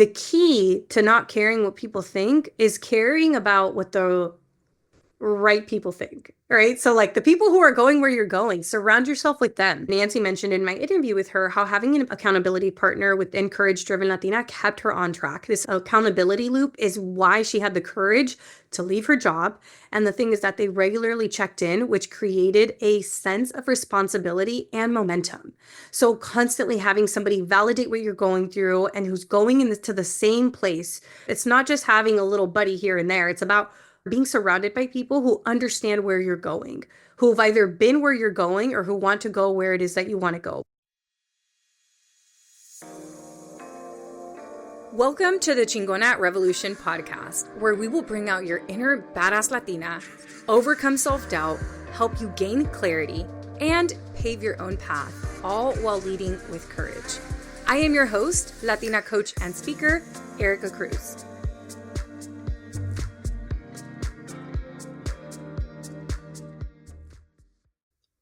the key to not caring what people think is caring about what the right people think, right? So like the people who are going where you're going, surround yourself with them. Nancy mentioned in my interview with her how having an accountability partner within Courage Driven Latina kept her on track. This accountability loop is why she had the courage to leave her job. And the thing is that they regularly checked in, which created a sense of responsibility and momentum. So constantly having somebody validate what you're going through and who's going into the same place. It's not just having a little buddy here and there. It's about being surrounded by people who understand where you're going, who have either been where you're going or who want to go where it is that you want to go. Welcome to the Chingona Revolution podcast, where we will bring out your inner badass Latina, overcome self-doubt, help you gain clarity, and pave your own path, all while leading with courage. I am your host, Latina coach and speaker, Erica Cruz.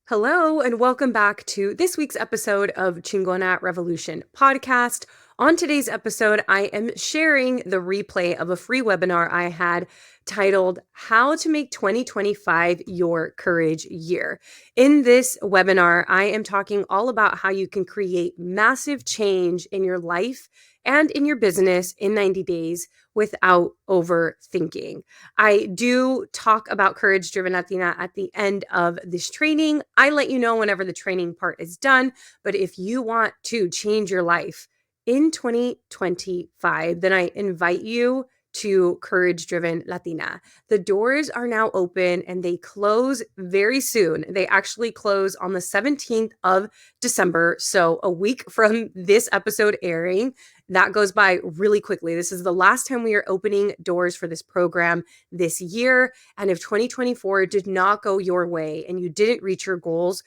Hello, and welcome back to this week's episode of Chingona Revolution podcast. On today's episode, I am sharing the replay of a free webinar I had titled How to Make 2025 Your Courage Year. In this webinar, I am talking all about how you can create massive change in your life and in your business in 90 days without overthinking. I do talk about Courage Driven Latina at the end of this training. I let you know whenever the training part is done, but if you want to change your life in 2025, then I invite you to Courage Driven Latina. The doors are now open and they close very soon. They actually close on the 17th of December. So a week from this episode airing, that goes by really quickly. This is the last time we are opening doors for this program this year. And if 2024 did not go your way and you didn't reach your goals,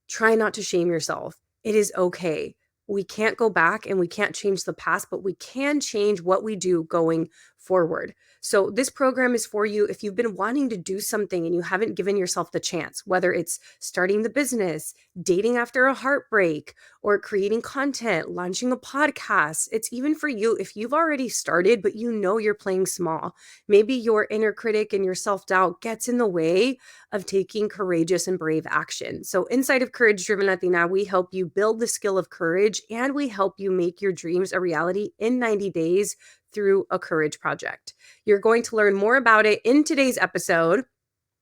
try not to shame yourself. It is okay. We can't go back and we can't change the past, but we can change what we do going forward. So this program is for you if you've been wanting to do something and you haven't given yourself the chance, whether it's starting the business, dating after a heartbreak, or creating content, launching a podcast. It's even for you if you've already started, but you know you're playing small. Maybe your inner critic and your self-doubt gets in the way of taking courageous and brave action. So inside of Courage Driven Latina, we help you build the skill of courage and we help you make your dreams a reality in 90 days through a courage project. You're going to learn more about it in today's episode.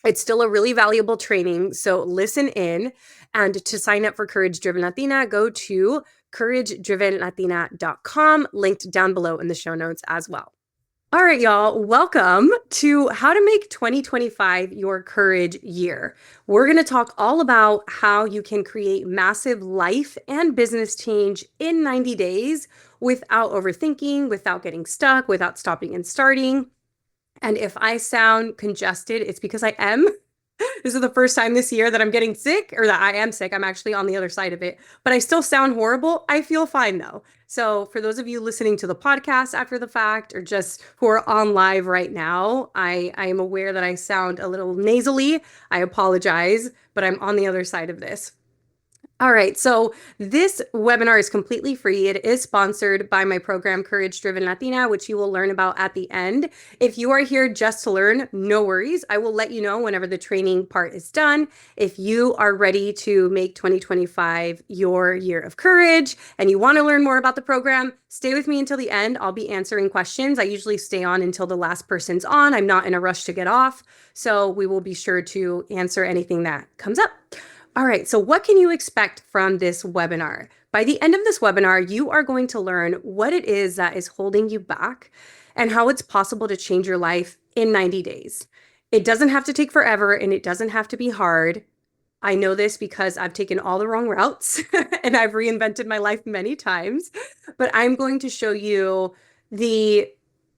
It's still a really valuable training, so listen in. And to sign up for Courage Driven Latina, go to couragedrivenlatina.com, linked down below in the show notes as well. All right, y'all, welcome to How to Make 2025 Your Courage Year. We're going to talk all about how you can create massive life and business change in 90 days without overthinking, without getting stuck, without stopping and starting. And if I sound congested, it's because I am. This is the first time this year that I'm getting sick, or that I am sick. I'm actually on the other side of it, but I still sound horrible. I feel fine though. So for those of you listening to the podcast after the fact, or just who are on live right now, I am aware that I sound a little nasally. I apologize, but I'm on the other side of this. All right, so this webinar is completely free. It is sponsored by my program, Courage Driven Latina, which you will learn about at the end. If you are here just to learn, no worries. I will let you know whenever the training part is done. If you are ready to make 2025 your year of courage and you want to learn more about the program, stay with me until the end. I'll be answering questions. I usually stay on until the last person's on. I'm not in a rush to get off, so we will be sure to answer anything that comes up. All right, so what can you expect from this webinar? By the end of this webinar, you are going to learn what it is that is holding you back and how it's possible to change your life in 90 days. It doesn't have to take forever and it doesn't have to be hard. I know this because I've taken all the wrong routes and I've reinvented my life many times, but I'm going to show you the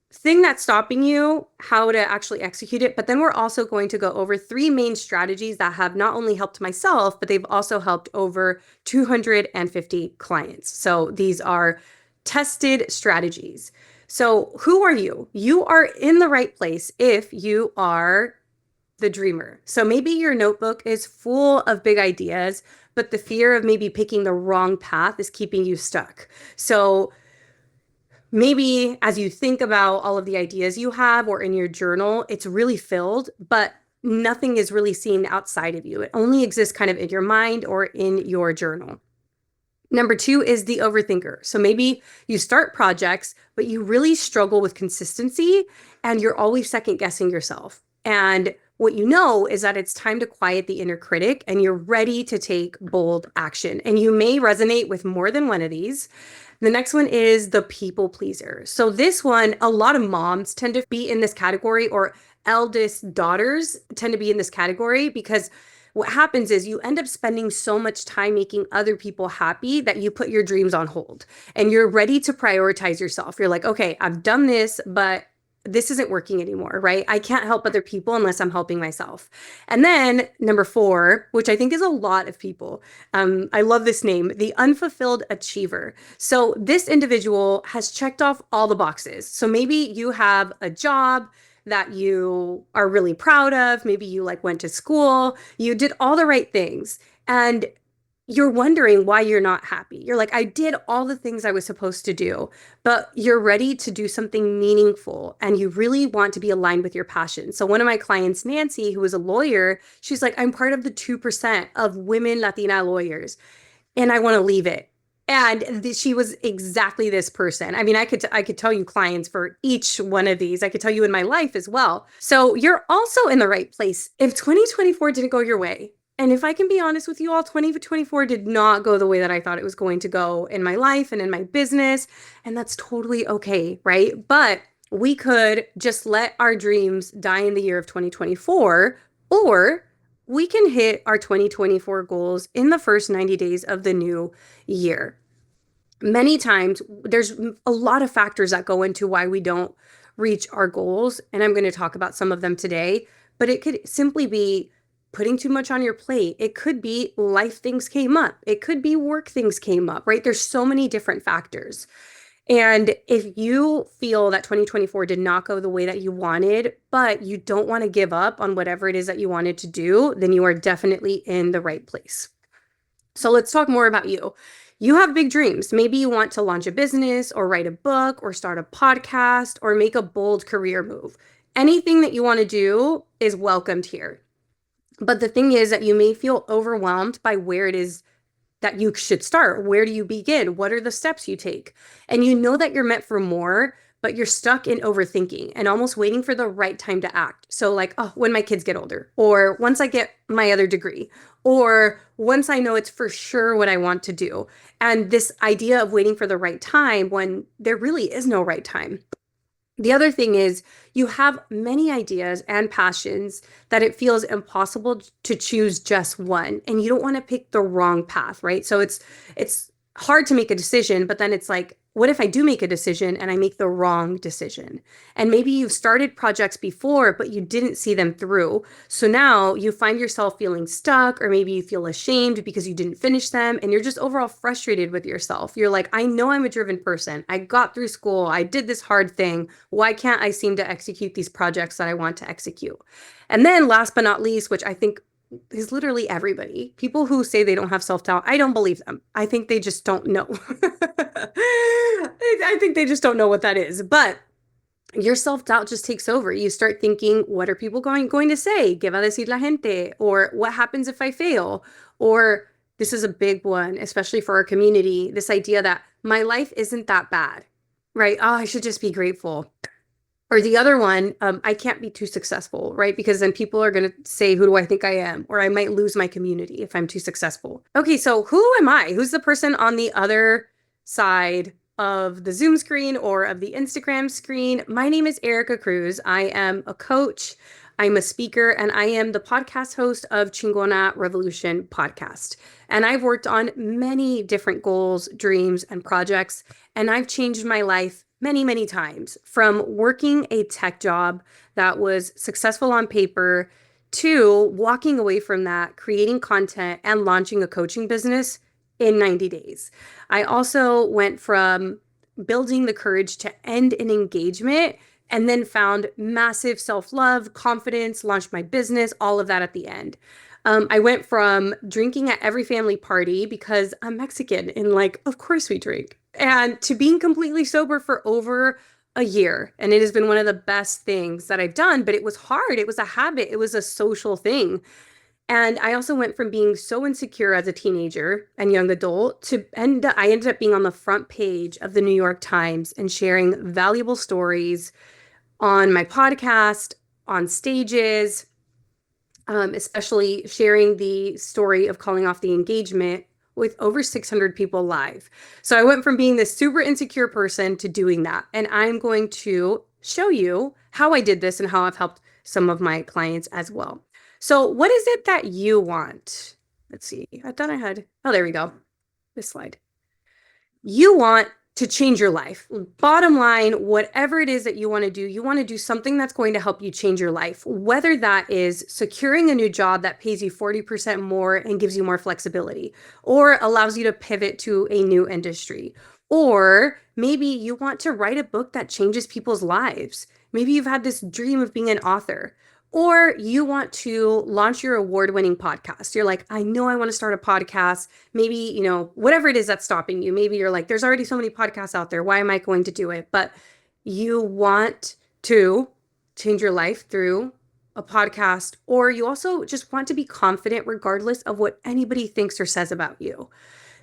thing that's stopping you, how to actually execute it. But then we're also going to go over 3 main strategies that have not only helped myself, but they've also helped over 250 clients. So these are tested strategies. So who are you? You are in the right place if you are the dreamer. So maybe your notebook is full of big ideas, but the fear of maybe picking the wrong path is keeping you stuck. So maybe as you think about all of the ideas you have or in your journal, it's really filled, but nothing is really seen outside of you. It only exists kind of in your mind or in your journal. Number two is the overthinker. So maybe you start projects, but you really struggle with consistency and you're always second guessing yourself. And what you know is that it's time to quiet the inner critic and you're ready to take bold action. And you may resonate with more than one of these. The next one is the people pleaser. So this one, a lot of moms tend to be in this category, or eldest daughters tend to be in this category, because what happens is you end up spending so much time making other people happy that you put your dreams on hold and you're ready to prioritize yourself. You're like, okay, I've done this, but this isn't working anymore, right? I can't help other people unless I'm helping myself. And then number four, which I think is a lot of people, I love this name, the unfulfilled achiever. So this individual has checked off all the boxes. So maybe you have a job that you are really proud of. Maybe you like went to school, you did all the right things, and you're wondering why you're not happy. You're like, I did all the things I was supposed to do, but you're ready to do something meaningful and you really want to be aligned with your passion. So one of my clients, Nancy, who is a lawyer, she's like, I'm part of the 2% of women Latina lawyers and I want to leave it. And she was exactly this person. I mean, I could tell you clients for each one of these. I could tell you in my life as well. So you're also in the right place. If 2024 didn't go your way, and if I can be honest with you all, 2024 did not go the way that I thought it was going to go in my life and in my business, and that's totally okay, right? But we could just let our dreams die in the year of 2024, or we can hit our 2024 goals in the first 90 days of the new year. Many times, there's a lot of factors that go into why we don't reach our goals, and I'm going to talk about some of them today, but it could simply be putting too much on your plate. It could be life things came up. It could be work things came up, right? There's so many different factors. And if you feel that 2024 did not go the way that you wanted, but you don't want to give up on whatever it is that you wanted to do, then you are definitely in the right place. So let's talk more about you. You have big dreams. Maybe you want to launch a business or write a book or start a podcast or make a bold career move. Anything that you want to do is welcomed here. But the thing is that you may feel overwhelmed by where it is that you should start. Where do you begin? What are the steps you take? And you know that you're meant for more, but you're stuck in overthinking and almost waiting for the right time to act. So, like, oh, when my kids get older, or once I get my other degree, or once I know it's for sure what I want to do. And this idea of waiting for the right time when there really is no right time. The other thing is you have many ideas and passions that it feels impossible to choose just one, and you don't want to pick the wrong path, right? So it's hard to make a decision, but then it's like, what if I do make a decision and I make the wrong decision? And maybe you've started projects before, but you didn't see them through. So now you find yourself feeling stuck, or maybe you feel ashamed because you didn't finish them and you're just overall frustrated with yourself. You're like, I know I'm a driven person. I got through school. I did this hard thing. Why can't I seem to execute these projects that I want to execute? And then last but not least, which I think is literally everybody. People who say they don't have self-doubt, I don't believe them. I think they just don't know. I think they just don't know what that is. But your self-doubt just takes over. You start thinking, what are people going to say? ¿Qué va a decir la gente? Or what happens if I fail? Or this is a big one, especially for our community, this idea that my life isn't that bad, right? Oh, I should just be grateful. Or the other one, I can't be too successful, right? Because then people are going to say, who do I think I am? Or I might lose my community if I'm too successful. Okay, so who am I? Who's the person on the other side of the Zoom screen or of the Instagram screen? My name is Erica Cruz. I am a coach, I'm a speaker, and I am the podcast host of Chingona Revolution podcast. And I've worked on many different goals, dreams, and projects, and I've changed my life many, many times, from working a tech job that was successful on paper to walking away from that, creating content, and launching a coaching business in 90 days. I also went from building the courage to end an engagement and then found massive self-love, confidence, launched my business, all of that at the end. I went from drinking at every family party because I'm Mexican and like, of course we drink. and to being completely sober for over a year. And it has been one of the best things that I've done, but it was hard. It was a habit, it was a social thing. And I also went from being so insecure as a teenager and young adult to I ended up being on the front page of the New York Times and sharing valuable stories on my podcast, on stages, especially sharing the story of calling off the engagement with over 600 people live. So I went from being this super insecure person to doing that. And I'm going to show you how I did this and how I've helped some of my clients as well. So, what is it that you want? Let's see. I thought I had, oh, there we go. This slide. You want to change your life. Bottom line, whatever it is that you want to do something that's going to help you change your life, whether that is securing a new job that pays you 40% more and gives you more flexibility, or allows you to pivot to a new industry, or maybe you want to write a book that changes people's lives. Maybe you've had this dream of being an author. Or you want to launch your award-winning podcast. You're like, I know I want to start a podcast. Maybe, whatever it is that's stopping you. Maybe you're like, there's already so many podcasts out there. Why am I going to do it? But you want to change your life through a podcast, or you also just want to be confident regardless of what anybody thinks or says about you.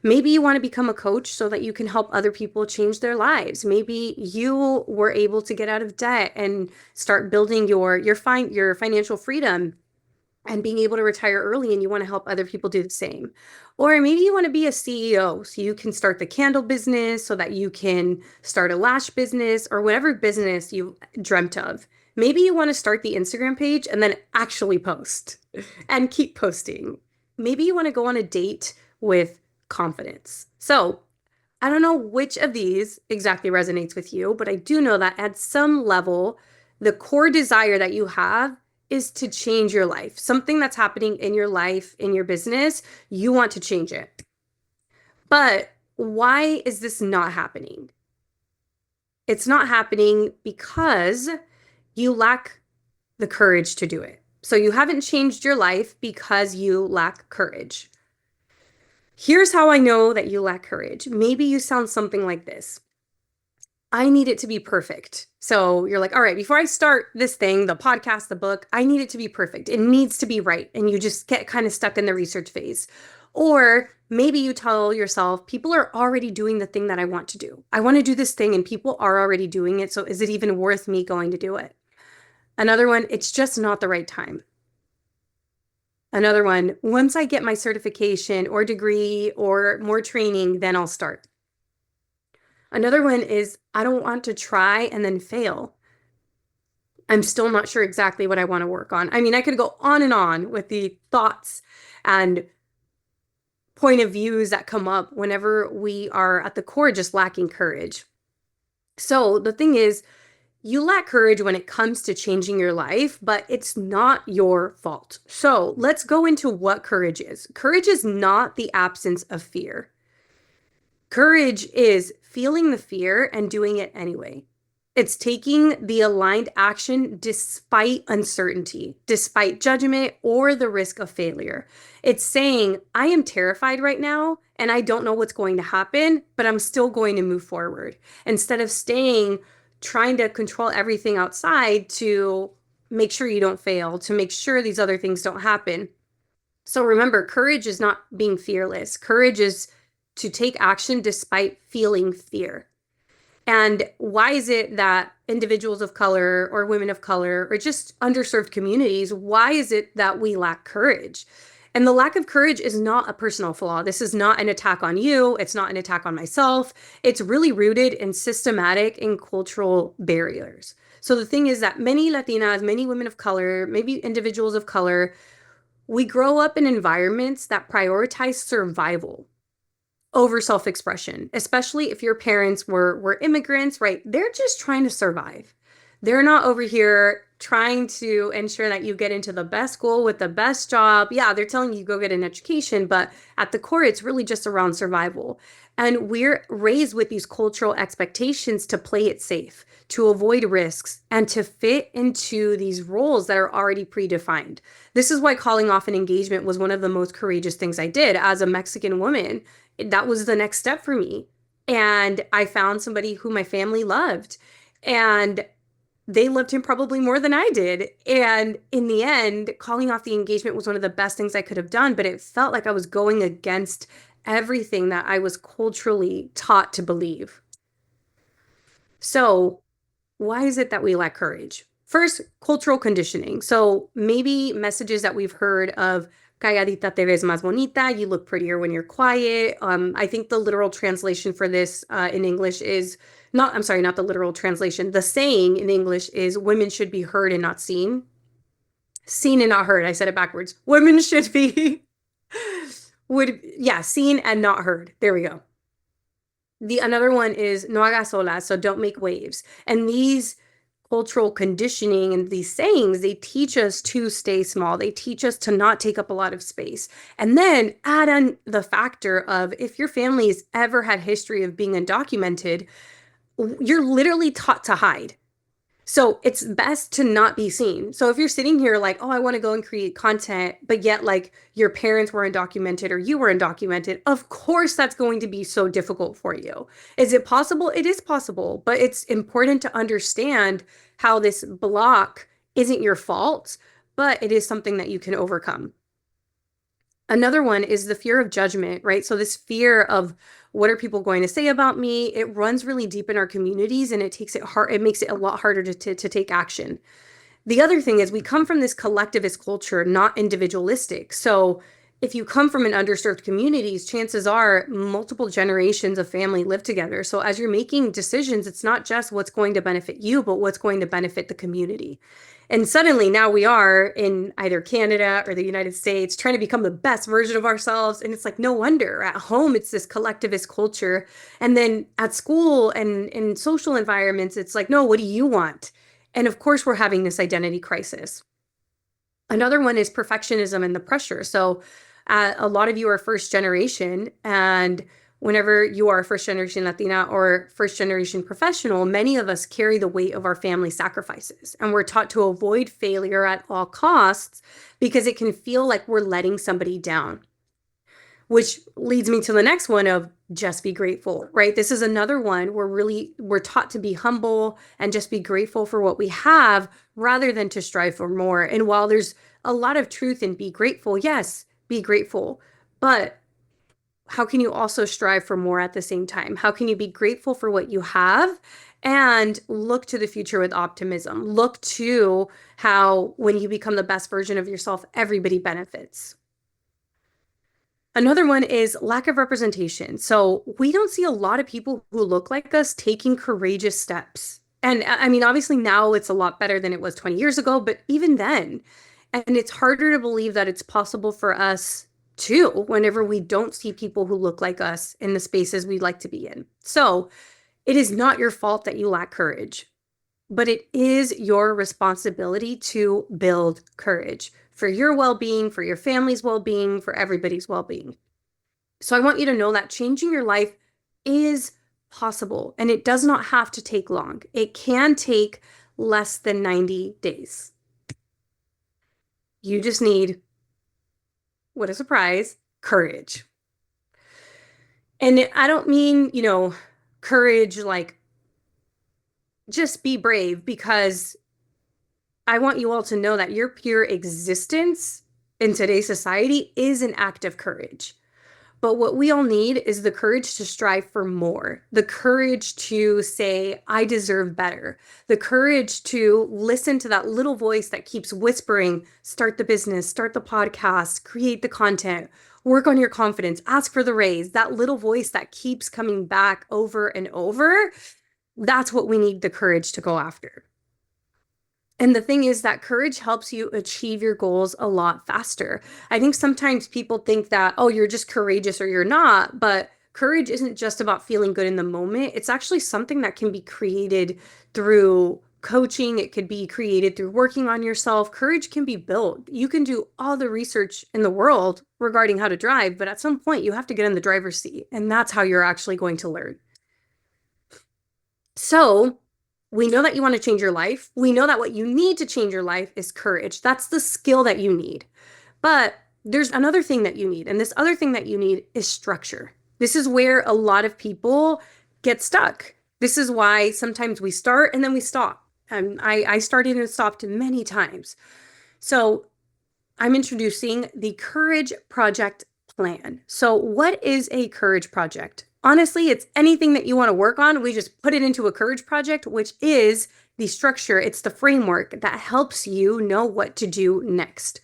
Maybe you want to become a coach so that you can help other people change their lives. Maybe you were able to get out of debt and start building your financial freedom and being able to retire early, and you want to help other people do the same. Or maybe you want to be a CEO so you can start the candle business, so that you can start a lash business or whatever business you dreamt of. Maybe you want to start the Instagram page and then actually post and keep posting. Maybe you want to go on a date with confidence. So I don't know which of these exactly resonates with you, but I do know that at some level, the core desire that you have is to change your life. Something that's happening in your life, in your business, you want to change it. But why is this not happening? It's not happening because you lack the courage to do it. So you haven't changed your life because you lack courage. Here's how I know that you lack courage. Maybe you sound something like this. I need it to be perfect. So you're like, all right, before I start this thing, the podcast, the book, I need it to be perfect. It needs to be right. And you just get kind of stuck in the research phase. Or maybe you tell yourself, people are already doing the thing that I want to do. I want to do this thing and people are already doing it. So is it even worth me going to do it? Another one, it's just not the right time. Another one, once I get my certification or degree or more training, then I'll start. Another one is, I don't want to try and then fail. I'm still not sure exactly what I want to work on. I mean, I could go on and on with the thoughts and point of views that come up whenever we are at the core just lacking courage. So the thing is, you lack courage when it comes to changing your life, but it's not your fault. So let's go into what courage is. Courage is not the absence of fear. Courage is feeling the fear and doing it anyway. It's taking the aligned action despite uncertainty, despite judgment, or the risk of failure. It's saying, I am terrified right now and I don't know what's going to happen, but I'm still going to move forward. Instead of trying to control everything outside to make sure you don't fail, to make sure these other things don't happen. So remember, courage is not being fearless. Courage is to take action despite feeling fear. And why is it that individuals of color or women of color or just underserved communities, why is it that we lack courage? And the lack of courage is not a personal flaw. This is not an attack on you. It's not an attack on myself. It's really rooted in systematic and cultural barriers. So the thing is that many Latinas, many women of color, maybe individuals of color, we grow up in environments that prioritize survival over self-expression, especially if your parents were immigrants, right? They're just trying to survive. They're not over here trying to ensure that you get into the best school with the best job. Yeah, they're telling you go get an education, but at the core, it's really just around survival. And we're raised with these cultural expectations to play it safe, to avoid risks, and to fit into these roles that are already predefined. This is why calling off an engagement was one of the most courageous things I did as a Mexican woman. That was the next step for me. And I found somebody who my family loved. And they loved him probably more than I did. And in the end, calling off the engagement was one of the best things I could have done, but it felt like I was going against everything that I was culturally taught to believe. So, why is it that we lack courage? First, cultural conditioning. So, maybe messages that we've heard of calladita te ves más bonita, you look prettier when you're quiet. I think the literal translation for this in English is not, I'm sorry, not the literal translation. The saying in English is women should be heard and not seen. Seen and not heard. I said it backwards. Women should be, yeah, seen and not heard. There we go. The another one is no hagas olas, so don't make waves. And these cultural conditioning and these sayings, they teach us to stay small. They teach us to not take up a lot of space. And then add on the factor of if your family's ever had history of being undocumented, you're literally taught to hide. So it's best to not be seen. So if you're sitting here like, oh, I want to go and create content, but yet like your parents were undocumented or you were undocumented, of course that's going to be so difficult for you. Is it possible? It is possible, but it's important to understand how this block isn't your fault, but it is something that you can overcome. Another one is the fear of judgment, right? So this fear of what are people going to say about me? It runs really deep in our communities and it takes it hard, it makes it a lot harder to take action. The other thing is we come from this collectivist culture, not individualistic. So if you come from an underserved communities, chances are multiple generations of family live together. So as you're making decisions, it's not just what's going to benefit you, but what's going to benefit the community. And suddenly now we are in either Canada or the United States trying to become the best version of ourselves. And it's like, no wonder at home, it's this collectivist culture. And then at school and in social environments, it's like, no, what do you want? And of course, we're having this identity crisis. Another one is perfectionism and the pressure. So, a lot of you are first generation, and whenever you are a first generation Latina or first generation professional, many of us carry the weight of our family sacrifices. And we're taught to avoid failure at all costs because it can feel like we're letting somebody down. Which leads me to the next one of just be grateful, right? This is another one where we're taught to be humble and just be grateful for what we have rather than to strive for more. And while there's a lot of truth in be grateful, yes, be grateful. But how can you also strive for more at the same time? How can you be grateful for what you have and look to the future with optimism? Look to how when you become the best version of yourself, everybody benefits. Another one is lack of representation. So we don't see a lot of people who look like us taking courageous steps. And I mean, obviously now it's a lot better than it was 20 years ago, but even then, and it's harder to believe that it's possible for us too, whenever we don't see people who look like us in the spaces we'd like to be in. So it is not your fault that you lack courage, but it is your responsibility to build courage for your well being, for your family's well being, for everybody's well being. So I want you to know that changing your life is possible and it does not have to take long. It can take less than 90 days. You just need, what a surprise, courage. And I don't mean, courage like just be brave, because I want you all to know that your pure existence in today's society is an act of courage. But what we all need is the courage to strive for more, the courage to say, I deserve better, the courage to listen to that little voice that keeps whispering, start the business, start the podcast, create the content, work on your confidence, ask for the raise, that little voice that keeps coming back over and over. That's what we need the courage to go after. And the thing is that courage helps you achieve your goals a lot faster. I think sometimes people think that, oh, you're just courageous or you're not, but courage isn't just about feeling good in the moment. It's actually something that can be created through coaching. It could be created through working on yourself. Courage can be built. You can do all the research in the world regarding how to drive, but at some point you have to get in the driver's seat, and that's how you're actually going to learn. So, we know that you want to change your life. We know that what you need to change your life is courage. That's the skill that you need. But there's another thing that you need. And this other thing that you need is structure. This is where a lot of people get stuck. This is why sometimes we start and then we stop. And I started and stopped many times. So I'm introducing the Courage Project Plan. So, what is a Courage Project? Honestly, it's anything that you want to work on. We just put it into a Courage Project, which is the structure, it's the framework that helps you know what to do next.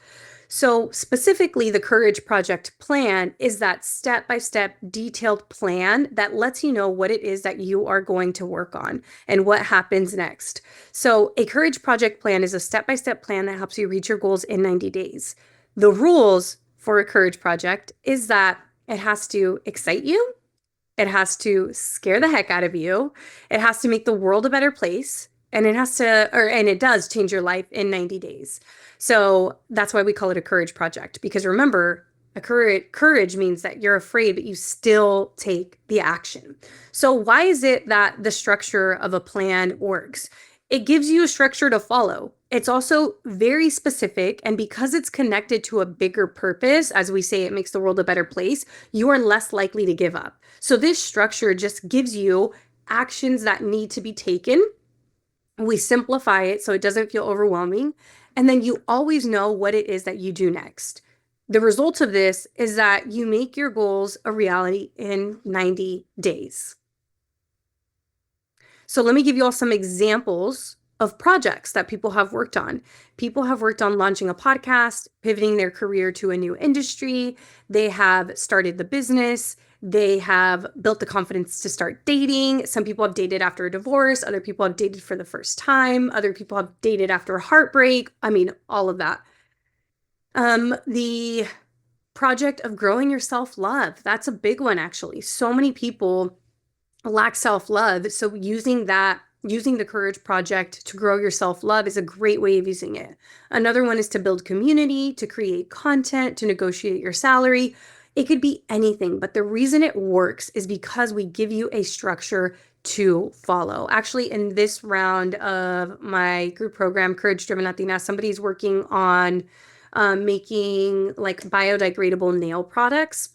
So, specifically, the Courage Project Plan is that step by step detailed plan that lets you know what it is that you are going to work on and what happens next. So, a Courage Project Plan is a step by step plan that helps you reach your goals in 90 days. The rules for a Courage Project is that it has to excite you, it has to scare the heck out of you. It has to make the world a better place. And it has to, and it does change your life in 90 days. So that's why we call it a courage project. Because remember, courage means that you're afraid, but you still take the action. So why is it that the structure of a plan works? It gives you a structure to follow. It's also very specific. And because it's connected to a bigger purpose, as we say, it makes the world a better place, you are less likely to give up. So this structure just gives you actions that need to be taken. We simplify it so it doesn't feel overwhelming. And then you always know what it is that you do next. The result of this is that you make your goals a reality in 90 days. So let me give you all some examples of projects that people have worked on. People have worked on launching a podcast, pivoting their career to a new industry. They have started the business. They have built the confidence to start dating. Some people have dated after a divorce. Other people have dated for the first time. Other people have dated after a heartbreak. I mean, all of that. The project of growing your self-love. That's a big one, actually. So many people lack self-love. So using the Courage Project to grow your self-love is a great way of using it. Another one is to build community, to create content, to negotiate your salary. It could be anything, but the reason it works is because we give you a structure to follow. Actually, in this round of my group program, Courage Driven Latina, somebody's working on making like biodegradable nail products.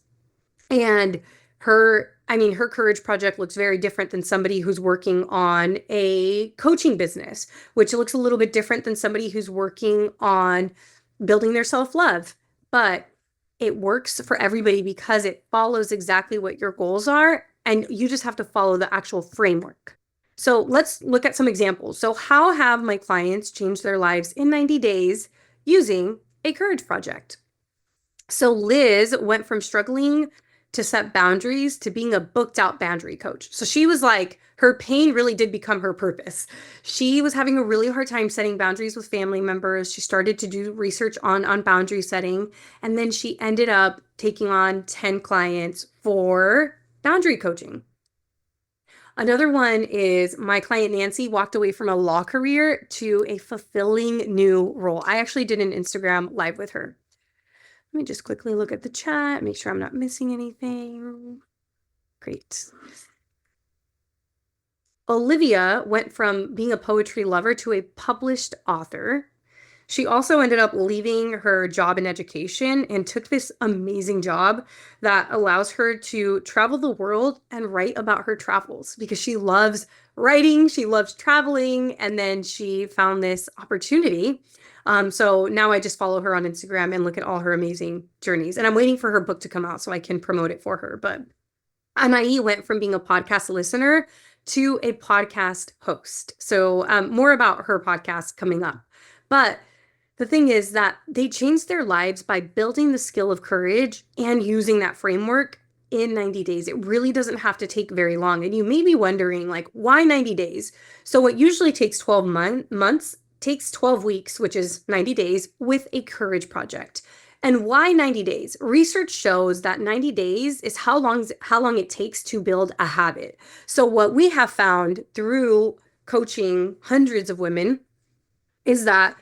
And her courage project looks very different than somebody who's working on a coaching business, which looks a little bit different than somebody who's working on building their self-love. But it works for everybody because it follows exactly what your goals are, and you just have to follow the actual framework. So let's look at some examples. So how have my clients changed their lives in 90 days using a courage project? So Liz went from struggling to set boundaries to being a booked out boundary coach. So she was like, her pain really did become her purpose. She was having a really hard time setting boundaries with family members. She started to do research on boundary setting. And then she ended up taking on 10 clients for boundary coaching. Another one is my client Nancy walked away from a law career to a fulfilling new role. I actually did an Instagram live with her. Let me just quickly look at the chat, make sure I'm not missing anything. Great. Olivia went from being a poetry lover to a published author. She also ended up leaving her job in education and took this amazing job that allows her to travel the world and write about her travels because she loves writing, she loves traveling, and then she found this opportunity. So now I just follow her on Instagram and look at all her amazing journeys. And I'm waiting for her book to come out so I can promote it for her. But Anai went from being a podcast listener to a podcast host. So more about her podcast coming up. But the thing is that they changed their lives by building the skill of courage and using that framework in 90 days. It really doesn't have to take very long. And you may be wondering, like, why 90 days? So what usually takes 12 months takes 12 weeks, which is 90 days, with a courage project. And why 90 days? Research shows that 90 days is how long it takes to build a habit. So what we have found through coaching hundreds of women is that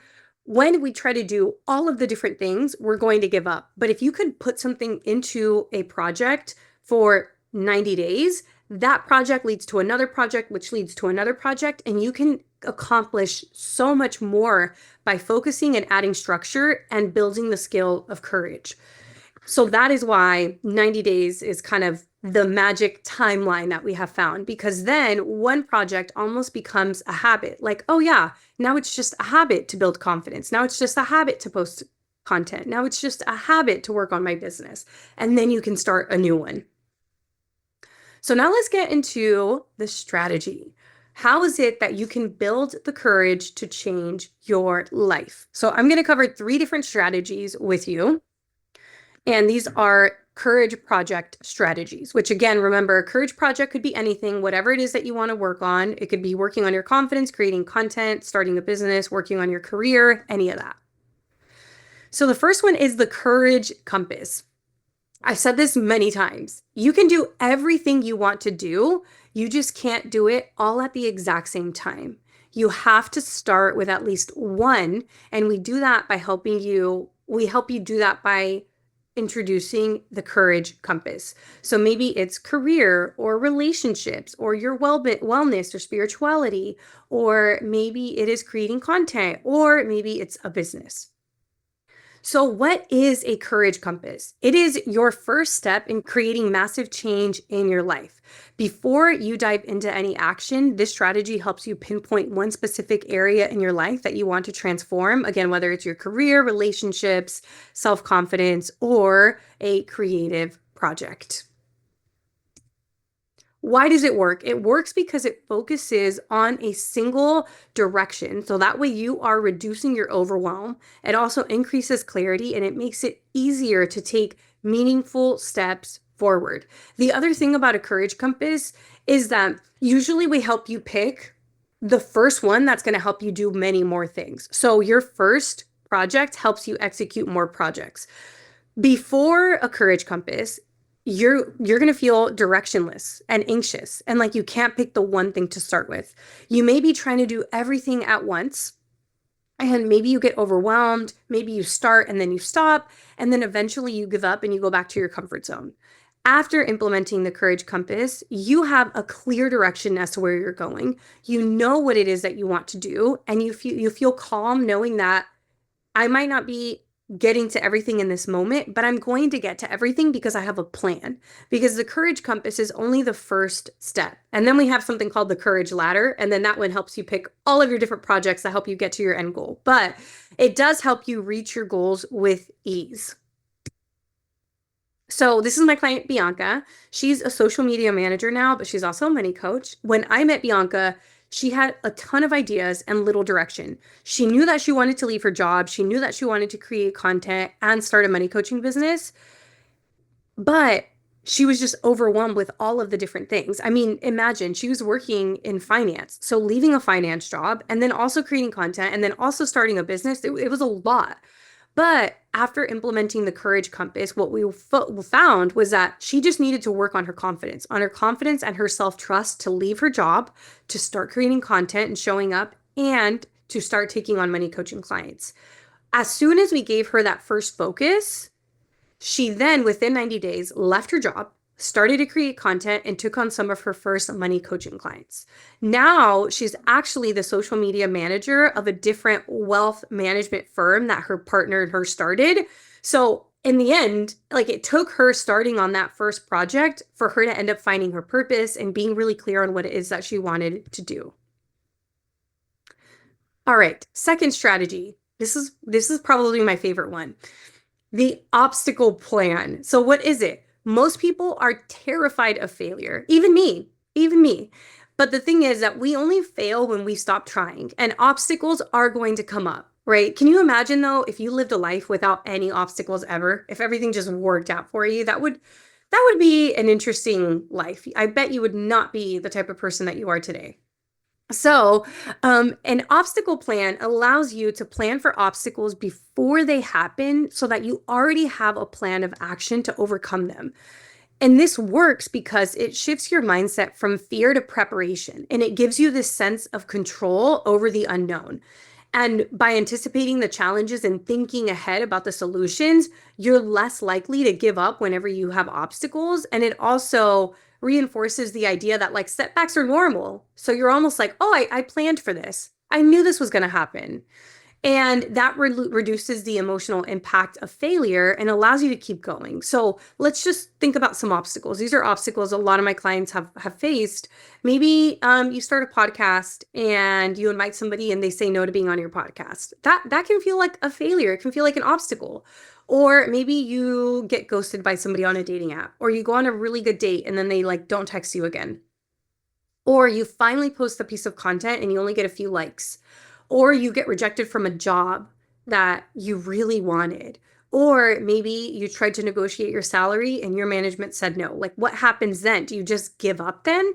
when we try to do all of the different things, we're going to give up. But if you could put something into a project for 90 days, that project leads to another project, which leads to another project, and you can accomplish so much more by focusing and adding structure and building the skill of courage. So that is why 90 days is kind of the magic timeline that we have found, because then one project almost becomes a habit. Like, oh yeah, now it's just a habit to build confidence. Now it's just a habit to post content. Now it's just a habit to work on my business. And then you can start a new one. So now let's get into the strategy. How is it that you can build the courage to change your life? So I'm going to cover 3 different strategies with you. And these are courage project strategies, which again, remember, a courage project could be anything, whatever it is that you want to work on. It could be working on your confidence, creating content, starting a business, working on your career, any of that. So the first one is the courage compass. I've said this many times. You can do everything you want to do. You just can't do it all at the exact same time. You have to start with at least one. And we do that by we help you do that by introducing the courage compass. So maybe it's career or relationships or your wellness or spirituality, or maybe it is creating content, or maybe it's a business. So, what is a courage compass? It is your first step in creating massive change in your life. Before you dive into any action, this strategy helps you pinpoint one specific area in your life that you want to transform. Again, whether it's your career, relationships, self-confidence, or a creative project. Why does it work? It works because it focuses on a single direction. So that way you are reducing your overwhelm. It also increases clarity and it makes it easier to take meaningful steps forward. The other thing about a courage compass is that usually we help you pick the first one that's going to help you do many more things. So your first project helps you execute more projects. Before a courage compass, you're going to feel directionless and anxious and like you can't pick the one thing to start with. You may be trying to do everything at once and maybe you get overwhelmed, maybe you start and then you stop, and then eventually you give up and you go back to your comfort zone. After implementing the courage compass, you have a clear direction as to where you're going. You know what it is that you want to do, and you feel calm knowing that I might not be getting to everything in this moment, but I'm going to get to everything because I have a plan. Because the courage compass is only the first step. And then we have something called the courage ladder. And then that one helps you pick all of your different projects that help you get to your end goal. But it does help you reach your goals with ease. So this is my client, Bianca. She's a social media manager now, but she's also a money coach. When I met Bianca, she had a ton of ideas and little direction. She knew that she wanted to leave her job. She knew that she wanted to create content and start a money coaching business, but she was just overwhelmed with all of the different things. I mean, imagine she was working in finance. So leaving a finance job and then also creating content and then also starting a business, it was a lot. But after implementing the courage compass, what we found was that she just needed to work on her confidence and her self-trust to leave her job, to start creating content and showing up, and to start taking on money coaching clients. As soon as we gave her that first focus, she then, within 90 days, left her job, started to create content, and took on some of her first money coaching clients. Now she's actually the social media manager of a different wealth management firm that her partner and her started. So in the end, like it took her starting on that first project for her to end up finding her purpose and being really clear on what it is that she wanted to do. All right, second strategy. This is probably my favorite one. The obstacle plan. So what is it? Most people are terrified of failure. Even me, even me. But the thing is that we only fail when we stop trying, and obstacles are going to come up, right? Can you imagine though, if you lived a life without any obstacles ever, if everything just worked out for you, that would be an interesting life. I bet you would not be the type of person that you are today. So, an obstacle plan allows you to plan for obstacles before they happen so that you already have a plan of action to overcome them. And this works because it shifts your mindset from fear to preparation, and it gives you this sense of control over the unknown. And by anticipating the challenges and thinking ahead about the solutions, you're less likely to give up whenever you have obstacles. And it also reinforces the idea that like setbacks are normal. So you're almost like, oh, I planned for this. I knew this was going to happen. And that reduces the emotional impact of failure and allows you to keep going. So let's just think about some obstacles. These are obstacles a lot of my clients have faced. Maybe you start a podcast and you invite somebody and they say no to being on your podcast. That can feel like a failure. It can feel like an obstacle. Or maybe you get ghosted by somebody on a dating app, or you go on a really good date and then they like don't text you again. Or you finally post a piece of content and you only get a few likes. Or you get rejected from a job that you really wanted. Or maybe you tried to negotiate your salary and your management said no. Like, what happens then? Do you just give up then?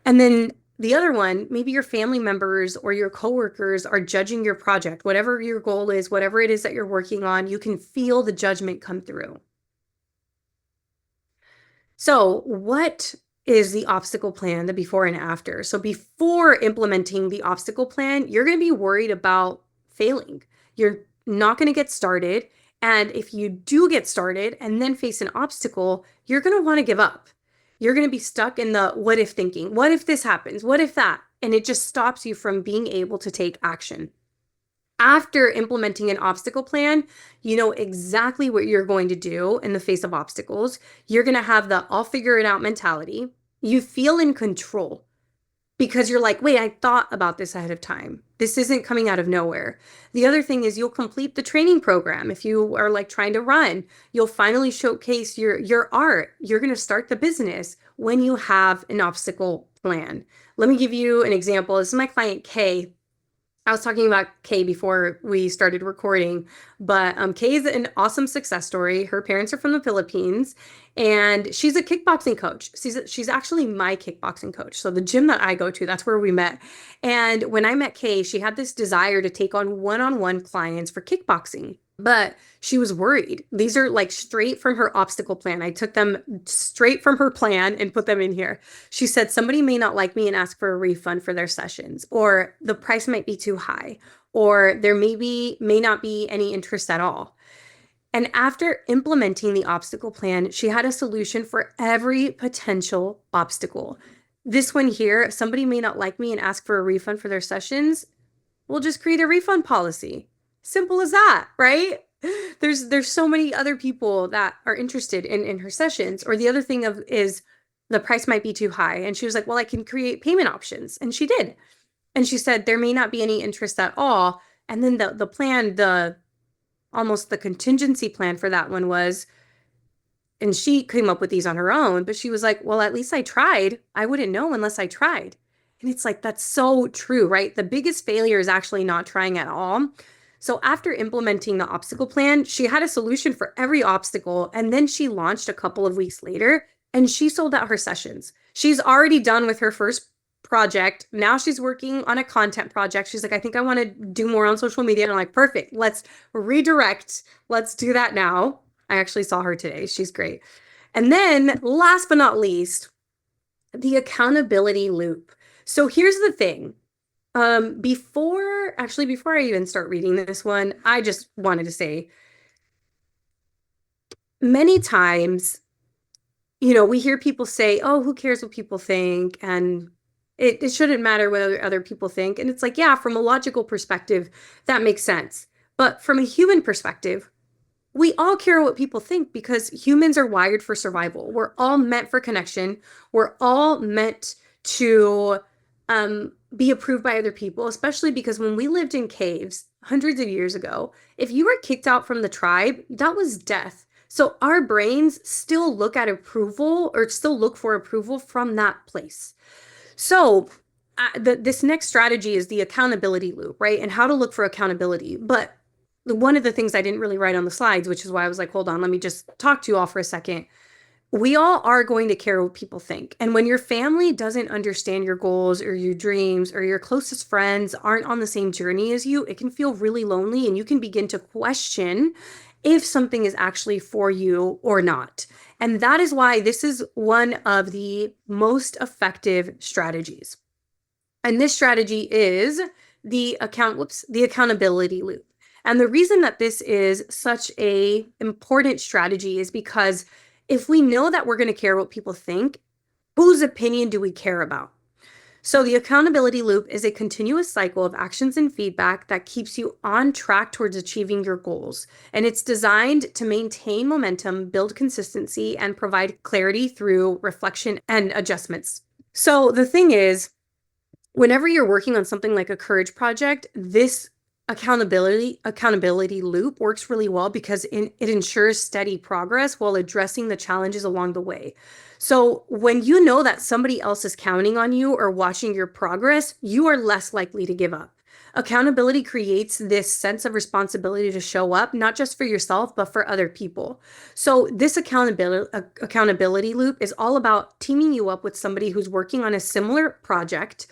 And then the other one, maybe your family members or your coworkers are judging your project, whatever your goal is, whatever it is that you're working on, you can feel the judgment come through. So, what is the obstacle plan, the before and after? So, before implementing the obstacle plan, you're going to be worried about failing. You're not going to get started. And if you do get started and then face an obstacle, you're going to want to give up. You're going to be stuck in the what if thinking. What if this happens? What if that? And it just stops you from being able to take action. After implementing an obstacle plan, you know exactly what you're going to do in the face of obstacles. You're going to have the I'll figure it out mentality. You feel in control because you're like, wait, I thought about this ahead of time. This isn't coming out of nowhere. The other thing is you'll complete the training program. If you are like trying to run, you'll finally showcase your art. You're going to start the business when you have an obstacle plan. Let me give you an example. This is my client Kay. I was talking about Kay before we started recording, but Kay is an awesome success story. Her parents are from the Philippines, and she's a kickboxing coach. She's actually my kickboxing coach. So the gym that I go to, that's where we met. And when I met Kay, she had this desire to take on one-on-one clients for kickboxing. But she was worried. These are like straight from her obstacle plan. I took them straight from her plan and put them in here. She said, somebody may not like me and ask for a refund for their sessions, or the price might be too high, or there may not be any interest at all. And after implementing the obstacle plan, she had a solution for every potential obstacle. This one here, if somebody may not like me and ask for a refund for their sessions, we'll just create a refund policy. Simple as that, right? There's so many other people that are interested in her sessions. Or the other thing is the price might be too high. And she was like, well, I can create payment options. And she did. And she said there may not be any interest at all. And then the plan, almost the contingency plan for that one was, and she came up with these on her own, but she was like, well, at least I tried. I wouldn't know unless I tried. And it's like, that's so true, right? The biggest failure is actually not trying at all. So after implementing the obstacle plan, she had a solution for every obstacle. And then she launched a couple of weeks later and she sold out her sessions. She's already done with her first project. Now she's working on a content project. She's like, I think I want to do more on social media. And I'm like, perfect. Let's redirect. Let's do that now. I actually saw her today. She's great. And then last but not least, the accountability loop. So here's the thing. Before I even start reading this one, I just wanted to say many times, we hear people say, oh, who cares what people think? And it shouldn't matter what other people think. And it's like, yeah, from a logical perspective, that makes sense. But from a human perspective, we all care what people think because humans are wired for survival. We're all meant for connection. We're all meant to be approved by other people, especially because when we lived in caves hundreds of years ago, if you were kicked out from the tribe, that was death. So our brains still look at approval or still look for approval from that place. So this next strategy is the accountability loop, right? And how to look for accountability. But one of the things I didn't really write on the slides, which is why I was like, hold on, let me just talk to you all for a second. We all are going to care what people think. And when your family doesn't understand your goals or your dreams, or your closest friends aren't on the same journey as you, it can feel really lonely and you can begin to question if something is actually for you or not. And that is why this is one of the most effective strategies. And this strategy is the accountability loop. And the reason that this is such a important strategy is because if we know that we're going to care what people think, whose opinion do we care about? So, the accountability loop is a continuous cycle of actions and feedback that keeps you on track towards achieving your goals. And it's designed to maintain momentum, build consistency, and provide clarity through reflection and adjustments. So, the thing is, whenever you're working on something like a courage project, this accountability loop works really well because it ensures steady progress while addressing the challenges along the way. So when you know that somebody else is counting on you or watching your progress, you are less likely to give up. Accountability creates this sense of responsibility to show up, not just for yourself, but for other people. So this accountability loop is all about teaming you up with somebody who's working on a similar project.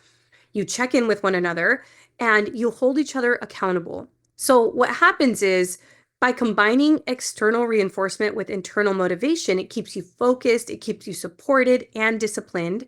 You check in with one another and you hold each other accountable. So, what happens is by combining external reinforcement with internal motivation, it keeps you focused, it keeps you supported and disciplined.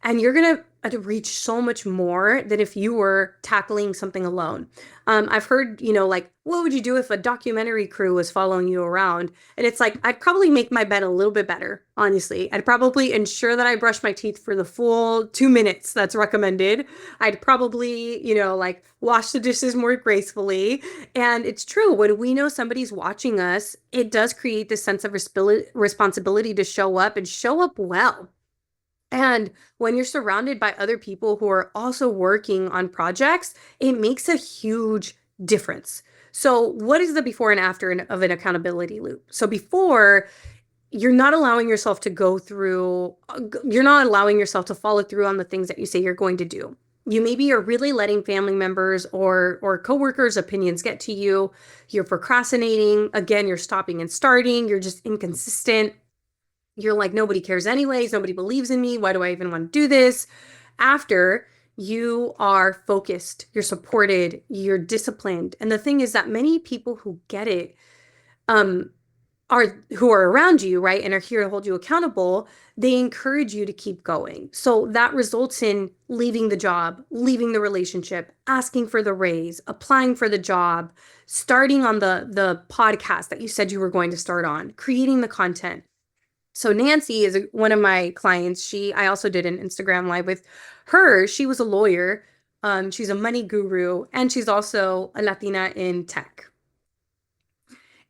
And you're going to reach so much more than if you were tackling something alone. I've heard, like, what would you do if a documentary crew was following you around? And it's like, I'd probably make my bed a little bit better, honestly. I'd probably ensure that I brush my teeth for the full 2 minutes that's recommended. I'd probably, like wash the dishes more gracefully. And it's true, when we know somebody's watching us, it does create this sense of responsibility to show up and show up well. And when you're surrounded by other people who are also working on projects, it makes a huge difference. So, what is the before and after of an accountability loop? So, before, you're not allowing yourself to go through, you're not allowing yourself to follow through on the things that you say you're going to do. You maybe are really letting family members or coworkers' opinions get to you. You're procrastinating. Again, you're stopping and starting. You're just inconsistent. You're like, nobody cares anyways. Nobody believes in me. Why do I even want to do this? After, you are focused, you're supported, you're disciplined. And the thing is that many people who get it, um, who are around you, right, and are here to hold you accountable, they encourage you to keep going. So that results in leaving the job, leaving the relationship, asking for the raise, applying for the job, starting on the podcast that you said you were going to start on, creating the content. So Nancy is one of my clients. I also did an Instagram live with her. She was a lawyer. She's a money guru, and she's also a Latina in tech.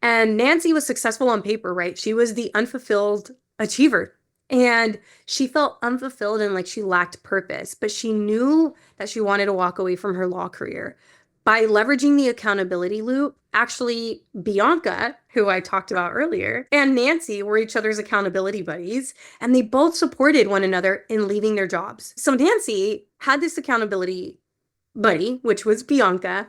And Nancy was successful on paper, right? She was the unfulfilled achiever. And she felt unfulfilled and like she lacked purpose, but she knew that she wanted to walk away from her law career. By leveraging the accountability loop, actually, Bianca, who I talked about earlier, and Nancy were each other's accountability buddies, and they both supported one another in leaving their jobs. So Nancy had this accountability buddy, which was Bianca,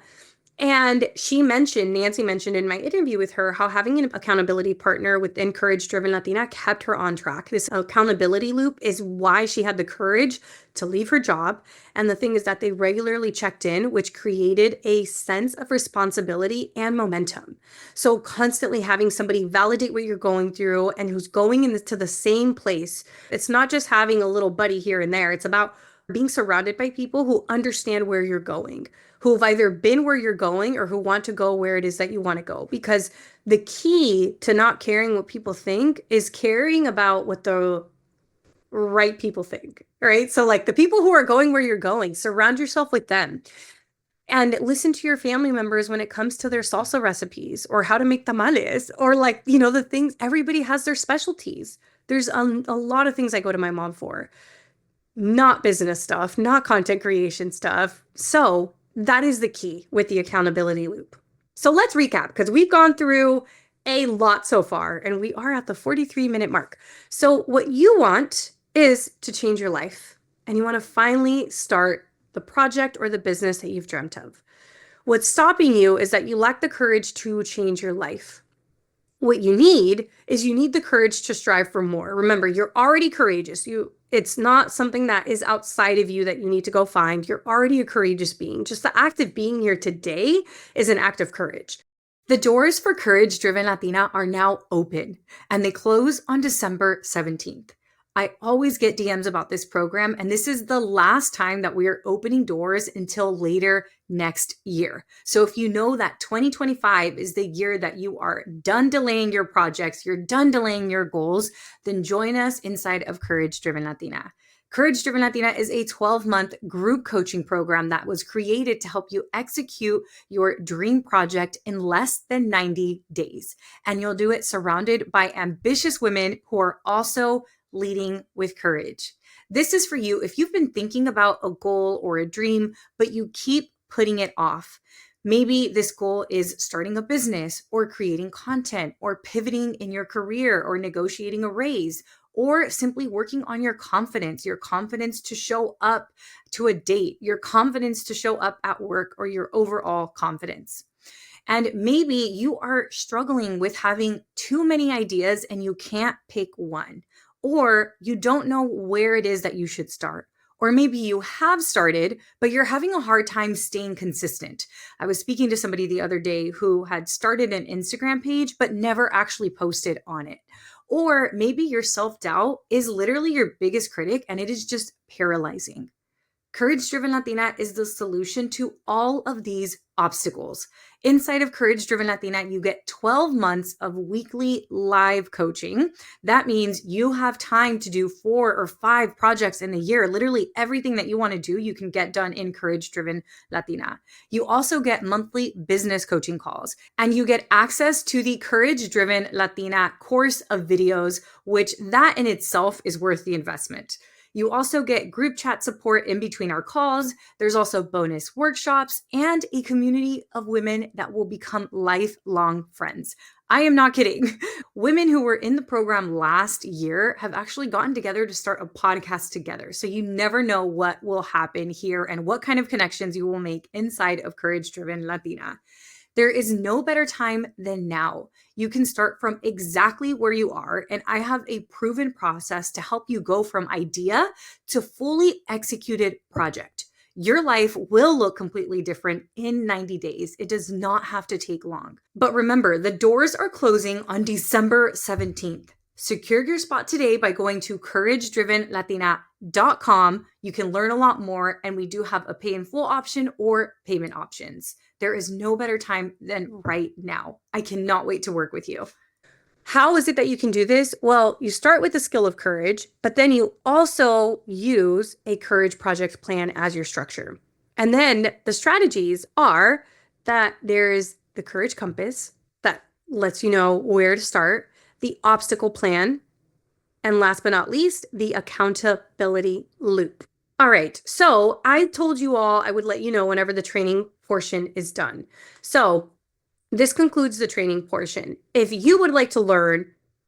and Nancy mentioned in my interview with her how having an accountability partner within Courage Driven Latina kept her on track. This accountability loop is why she had the courage to leave her job. And the thing is that they regularly checked in, which created a sense of responsibility and momentum. So constantly having somebody validate what you're going through and who's going into the same place. It's not just having a little buddy here and there. It's about being surrounded by people who understand where you're going, who have either been where you're going or who want to go where it is that you want to go. Because the key to not caring what people think is caring about what the right people think, right? So, like the people who are going where you're going, surround yourself with them and listen to your family members when it comes to their salsa recipes or how to make tamales or like, the things. Everybody has their specialties. There's a lot of things I go to my mom for, not business stuff, not content creation stuff. So that is the key with the accountability loop. So let's recap because we've gone through a lot so far and we are at the 43-minute mark. So what you want is to change your life and you want to finally start the project or the business that you've dreamt of. What's stopping you is that you lack the courage to change your life. What you need is the courage to strive for more. Remember, you're already courageous. It's not something that is outside of you that you need to go find. You're already a courageous being. Just the act of being here today is an act of courage. The doors for Courage Driven Latina are now open and they close on December 17th. I always get DMs about this program, and this is the last time that we are opening doors until later next year. So if you know that 2025 is the year that you are done delaying your projects, you're done delaying your goals, then join us inside of Courage Driven Latina. Courage Driven Latina is a 12-month group coaching program that was created to help you execute your dream project in less than 90 days. And you'll do it surrounded by ambitious women who are also leading with courage. This is for you if you've been thinking about a goal or a dream, but you keep putting it off. Maybe this goal is starting a business or creating content or pivoting in your career or negotiating a raise or simply working on your confidence to show up to a date, your confidence to show up at work, or your overall confidence. And maybe you are struggling with having too many ideas and you can't pick one, or you don't know where it is that you should start. Or maybe you have started, but you're having a hard time staying consistent. I was speaking to somebody the other day who had started an Instagram page, but never actually posted on it. Or maybe your self doubt is literally your biggest critic and it is just paralyzing. Courage Driven Latina is the solution to all of these obstacles. Inside of Courage Driven Latina, you get 12 months of weekly live coaching. That means you have time to do 4 or 5 projects in a year. Literally everything that you want to do, you can get done in Courage Driven Latina. You also get monthly business coaching calls, and you get access to the Courage Driven Latina course of videos, which that in itself is worth the investment. You also get group chat support in between our calls. There's also bonus workshops and a community of women that will become lifelong friends. I am not kidding. Women who were in the program last year have actually gotten together to start a podcast together. So you never know what will happen here and what kind of connections you will make inside of Courage Driven Latina. There is no better time than now. You can start from exactly where you are, and I have a proven process to help you go from idea to fully executed project. Your life will look completely different in 90 days. It does not have to take long. But remember, the doors are closing on December 17th. Secure your spot today by going to couragedrivenlatina.com. You can learn a lot more, and we do have a pay in full option or payment options. There is no better time than right now. I cannot wait to work with you. How is it that you can do this? Well, you start with the skill of courage, but then you also use a courage project plan as your structure. And then the strategies are that there's the courage compass that lets you know where to start, the obstacle plan, and last but not least, the accountability loop. All right, so I told you all I would let you know whenever the training portion is done. So this concludes the training portion. If you would like to learn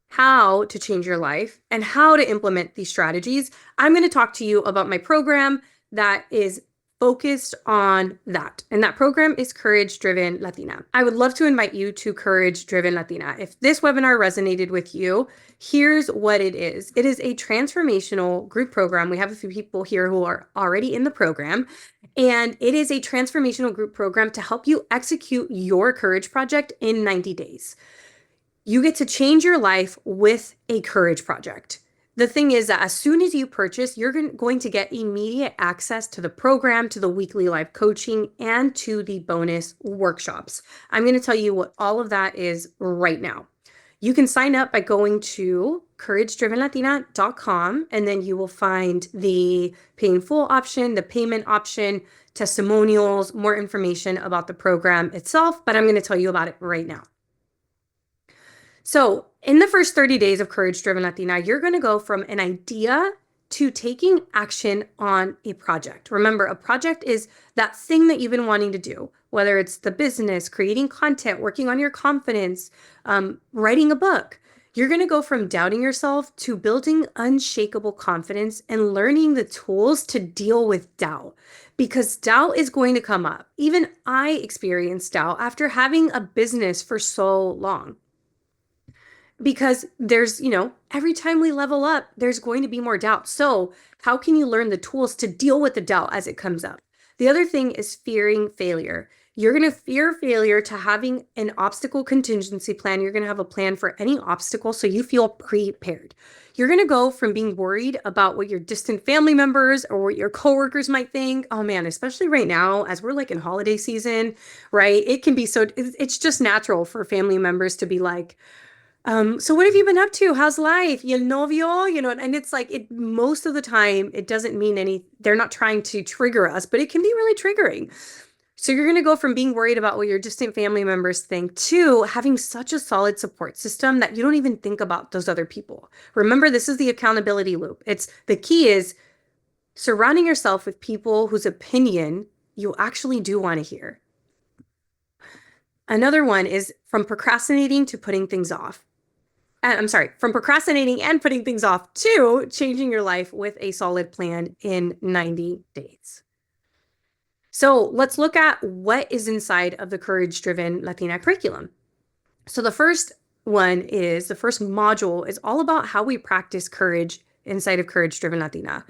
how to change your life and how to implement these strategies, I'm going to talk to you about my program that is focused on that. And that program is Courage Driven Latina. I would love to invite you to Courage Driven Latina. If this webinar resonated with you, here's what it is. It is a transformational group program. We have a few people here who are already in the program. And it is a transformational group program to help you execute your courage project in 90 days. You get to change your life with a courage project. The thing is that as soon as you purchase, you're going to get immediate access to the program, to the weekly live coaching, and to the bonus workshops. I'm going to tell you what all of that is right now. You can sign up by going to couragedrivenlatina.com, and then you will find the pay in full option, the payment option, testimonials, more information about the program itself, but I'm going to tell you about it right now. So in the first 30 days of Courage Driven Latina, you're going to go from an idea to taking action on a project. Remember, a project is that thing that you've been wanting to do, whether it's the business, creating content, working on your confidence, writing a book. You're going to go from doubting yourself to building unshakable confidence and learning the tools to deal with doubt, because doubt is going to come up. Even I experienced doubt after having a business for so long. Because there's, every time we level up, there's going to be more doubt. So how can you learn the tools to deal with the doubt as it comes up? The other thing is fearing failure. You're going to fear failure to having an obstacle contingency plan. You're going to have a plan for any obstacle so you feel prepared. You're going to go from being worried about what your distant family members or what your coworkers might think. Oh man, especially right now as we're like in holiday season, right? It can be it's just natural for family members to be like, So what have you been up to? How's life? Y el novio? And it's like most of the time it doesn't mean they're not trying to trigger us, but it can be really triggering. So you're going to go from being worried about what your distant family members think to having such a solid support system that you don't even think about those other people. Remember, this is the accountability loop. It's the key is surrounding yourself with people whose opinion you actually do want to hear. Another one is from procrastinating to putting things off. I'm sorry, from procrastinating and putting things off to changing your life with a solid plan in 90 days. So let's look at what is inside of the Courage Driven Latina curriculum. So the first the first module is all about how we practice courage inside of Courage Driven Latina.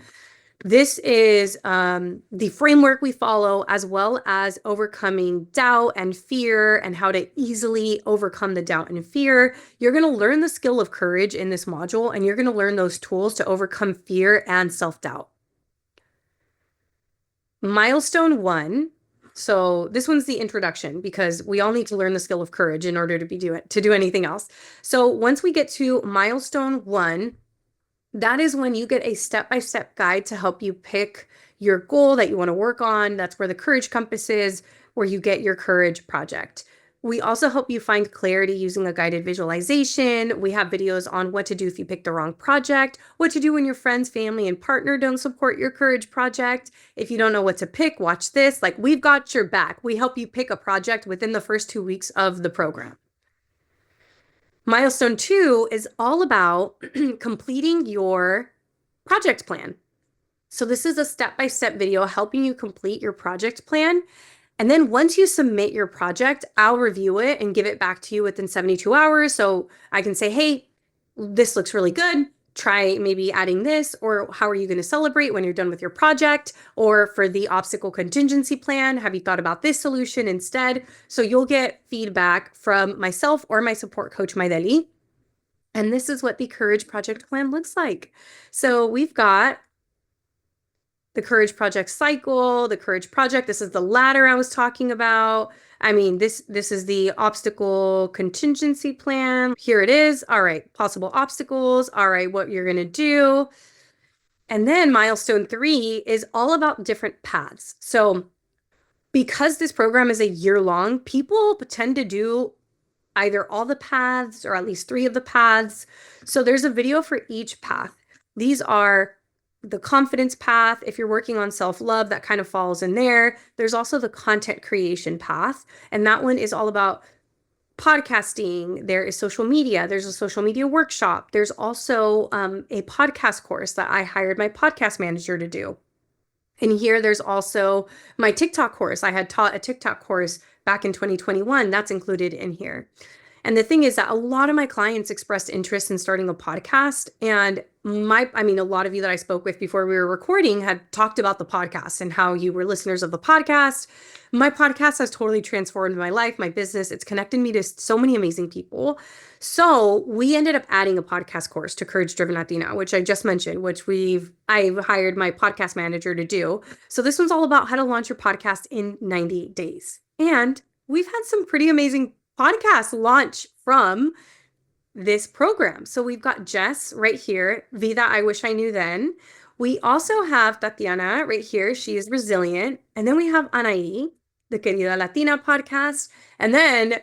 This is the framework we follow, as well as overcoming doubt and fear and how to easily overcome the doubt and fear. You're going to learn the skill of courage in this module, and you're going to learn those tools to overcome fear and self-doubt. Milestone 1. So this one's the introduction because we all need to learn the skill of courage in order to do anything else. So once we get to milestone 1, that is when you get a step-by-step guide to help you pick your goal that you want to work on. That's where the courage compass is, where you get your courage project. We also help you find clarity using a guided visualization. We have videos on what to do if you pick the wrong project, what to do when your friends, family, and partner don't support your courage project. If you don't know what to pick, watch this. Like, we've got your back. We help you pick a project within the first 2 weeks of the program. Milestone 2 is all about completing your project plan. So this is a step-by-step video helping you complete your project plan. And then once you submit your project, I'll review it and give it back to you within 72 hours. So I can say, hey, this looks really good. Try maybe adding this, or how are you going to celebrate when you're done with your project? Or for the obstacle contingency plan, have you thought about this solution instead? So you'll get feedback from myself or my support coach, Maideli. And this is what the Courage Project Plan looks like. So we've got the Courage Project cycle, the Courage Project. This is the ladder I was talking about. I mean, this is the obstacle contingency plan. Here it is. All right, possible obstacles. All right, what you're gonna do. And then milestone 3 is all about different paths. So because this program is a year long, people tend to do either all the paths or at least 3 of the paths. So there's a video for each path. These are the confidence path. If you're working on self-love, that kind of falls in there. There's also the content creation path, and that one is all about podcasting. There is social media. There's a social media workshop. There's also a podcast course that I hired my podcast manager to do. And here there's also my TikTok course. I had taught a TikTok course back in 2021. That's included in here. And the thing is that a lot of my clients expressed interest in starting a podcast. And a lot of you that I spoke with before we were recording had talked about the podcast and how you were listeners of the podcast. My podcast has totally transformed my life, my business. It's connected me to so many amazing people. So we ended up adding a podcast course to Courage Driven Latina, which I just mentioned, which I've hired my podcast manager to do. So this one's all about how to launch your podcast in 90 days. And we've had some pretty amazing podcast launch from this program. So we've got Jess right here, Vida, I Wish I Knew Then. We also have Tatiana right here. She is resilient. And then we have Anaí, the Querida Latina podcast. And then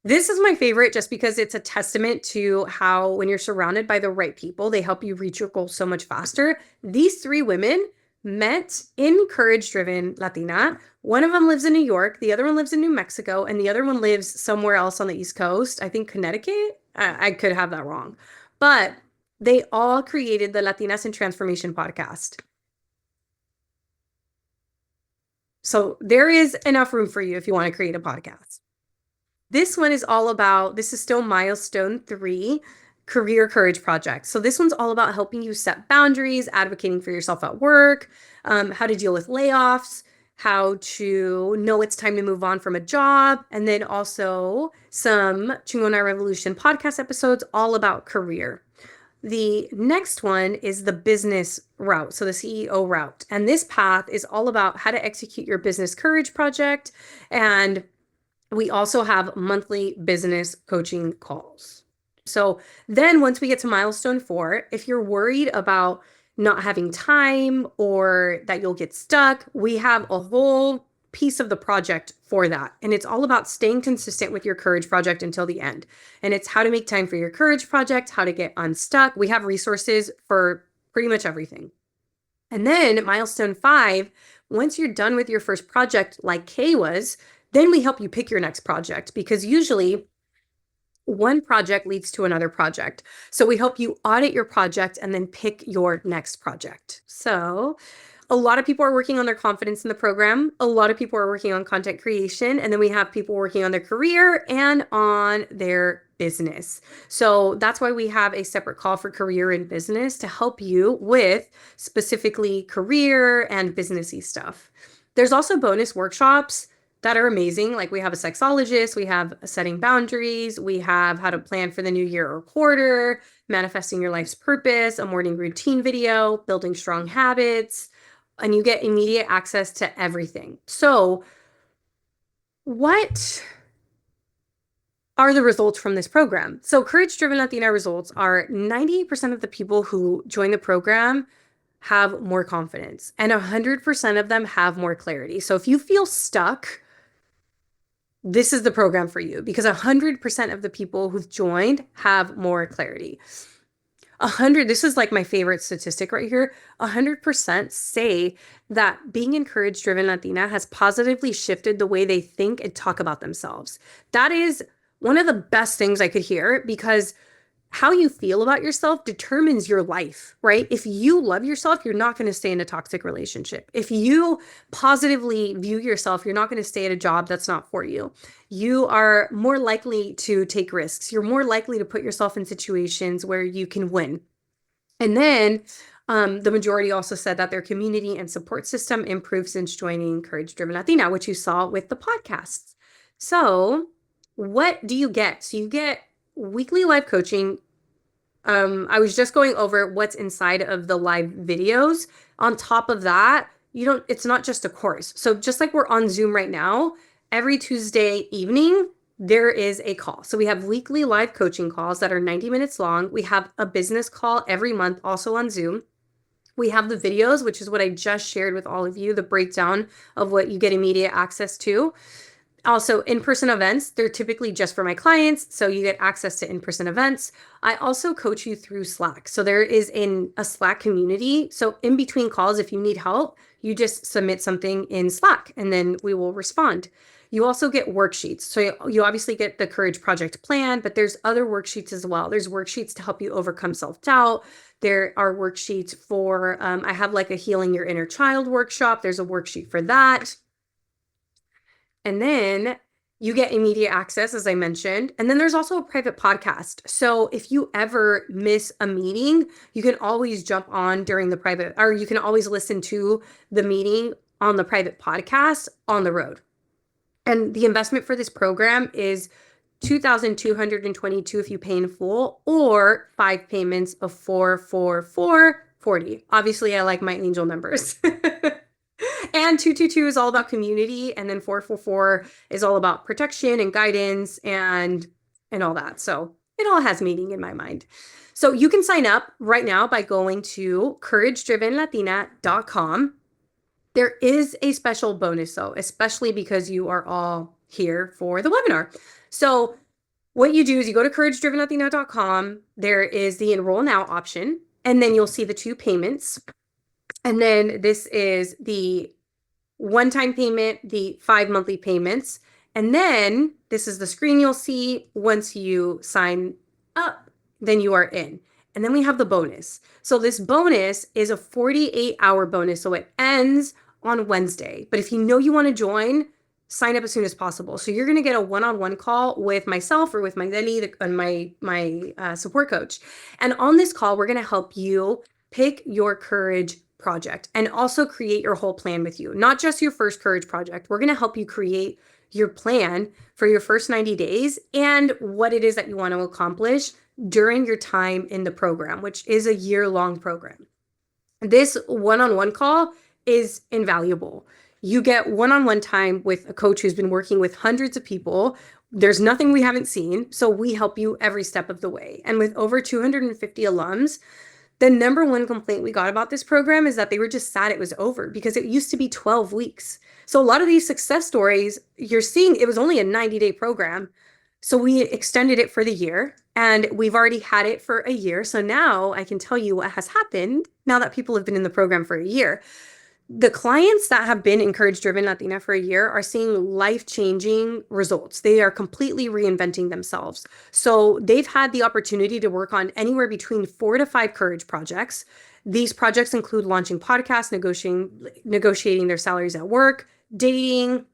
this is my favorite just because it's a testament to how when you're surrounded by the right people, they help you reach your goals so much faster. These 3 women met in Courage Driven Latina. One of them lives in New York, the other one lives in New Mexico, and the other one lives somewhere else on the East Coast. I think Connecticut. I could have that wrong. But they all created the Latinas in Transformation podcast. So there is enough room for you if you want to create a podcast. This one is all about, this is still milestone 3, Career Courage Project. So this one's all about helping you set boundaries, advocating for yourself at work, how to deal with layoffs, how to know it's time to move on from a job, and then also some Chingona Revolution podcast episodes all about career. The next one is the business route, so the CEO route. And this path is all about how to execute your business courage project. And we also have monthly business coaching calls. So then once we get to milestone 4, if you're worried about not having time or that you'll get stuck, we have a whole piece of the project for that. And it's all about staying consistent with your courage project until the end. And it's how to make time for your courage project, how to get unstuck. We have resources for pretty much everything. And then milestone 5, once you're done with your first project, like Kay was, then we help you pick your next project, because usually one project leads to another project. So we help you audit your project and then pick your next project. So a lot of people are working on their confidence in the program. A lot of people are working on content creation. And then we have people working on their career and on their business. So that's why we have a separate call for career and business to help you with specifically career and businessy stuff. There's also bonus workshops that are amazing. Like we have a sexologist, we have setting boundaries, we have how to plan for the new year or quarter, manifesting your life's purpose, a morning routine video, building strong habits, and you get immediate access to everything. So what are the results from this program? So Courage Driven Latina results are 98% of the people who join the program have more confidence, and 100% of them have more clarity. So if you feel stuck, this is the program for you, because 100% of the people who've joined have more clarity. This is like my favorite statistic right here. 100% say that being in Courage Driven Latina has positively shifted the way they think and talk about themselves. That is one of the best things I could hear, because how you feel about yourself determines your life, right? If you love yourself, you're not going to stay in a toxic relationship. If you positively view yourself, you're not going to stay at a job that's not for you. You are more likely to take risks. You're more likely to put yourself in situations where you can win. And then the majority also said that their community and support system improved since joining Courage Driven Latina, which you saw with the podcasts. So what do you get? So you get weekly live coaching. I was just going over what's inside of the live videos. On top of that, it's not just a course. So just like we're on Zoom right now, every Tuesday evening, there is a call. So we have weekly live coaching calls that are 90 minutes long. We have a business call every month, also on Zoom. We have the videos, which is what I just shared with all of you, the breakdown of what you get immediate access to. Also, in-person events, they're typically just for my clients, so you get access to in-person events. I also coach you through Slack. So there is a Slack community. So in between calls, if you need help, you just submit something in Slack and then we will respond. You also get worksheets. So you obviously get the Courage Project plan, but there's other worksheets as well. There's worksheets to help you overcome self-doubt. There are worksheets for, I have like a Healing Your Inner Child workshop. There's a worksheet for that. And then you get immediate access, as I mentioned. And then there's also a private podcast. So if you ever miss a meeting, you can always jump on during the private, or you can always listen to the meeting on the private podcast on the road. And the investment for this program is $2,222 if you pay in full, or 5 payments of $444.40. Obviously, I like my angel numbers. And 222 is all about community, and then 444 is all about protection and guidance and all that. So it all has meaning in my mind. So you can sign up right now by going to couragedrivenlatina.com. There is a special bonus though, especially because you are all here for the webinar. So what you do is you go to couragedrivenlatina.com. There is the enroll now option, and then you'll see the 2 payments. And then this is the one-time payment, the 5 monthly payments. And then this is the screen you'll see once you sign up, then you are in. And then we have the bonus. So this bonus is a 48-hour bonus. So it ends on Wednesday. But if you know you want to join, sign up as soon as possible. So you're going to get a one-on-one call with myself or with Magdalene and my support coach. And on this call, we're going to help you pick your courage project and also create your whole plan with you, not just your first courage project. We're going to help you create your plan for your first 90 days and what it is that you want to accomplish during your time in the program, which is a year-long program. This one-on-one call is invaluable. You get one-on-one time with a coach who's been working with hundreds of people. There's nothing we haven't seen, so we help you every step of the way. And with over 250 alums, the number one complaint we got about this program is that they were just sad it was over because it used to be 12 weeks. So a lot of these success stories you're seeing, it was only a 90-day program. So we extended it for the year and we've already had it for a year. So now I can tell you what has happened now that people have been in the program for a year. The clients that have been Encourage Driven Latina for a year are seeing life-changing results. They are completely reinventing themselves. So they've had the opportunity to work on anywhere between 4 to 5 courage projects. These projects include launching podcasts, negotiating their salaries at work, dating,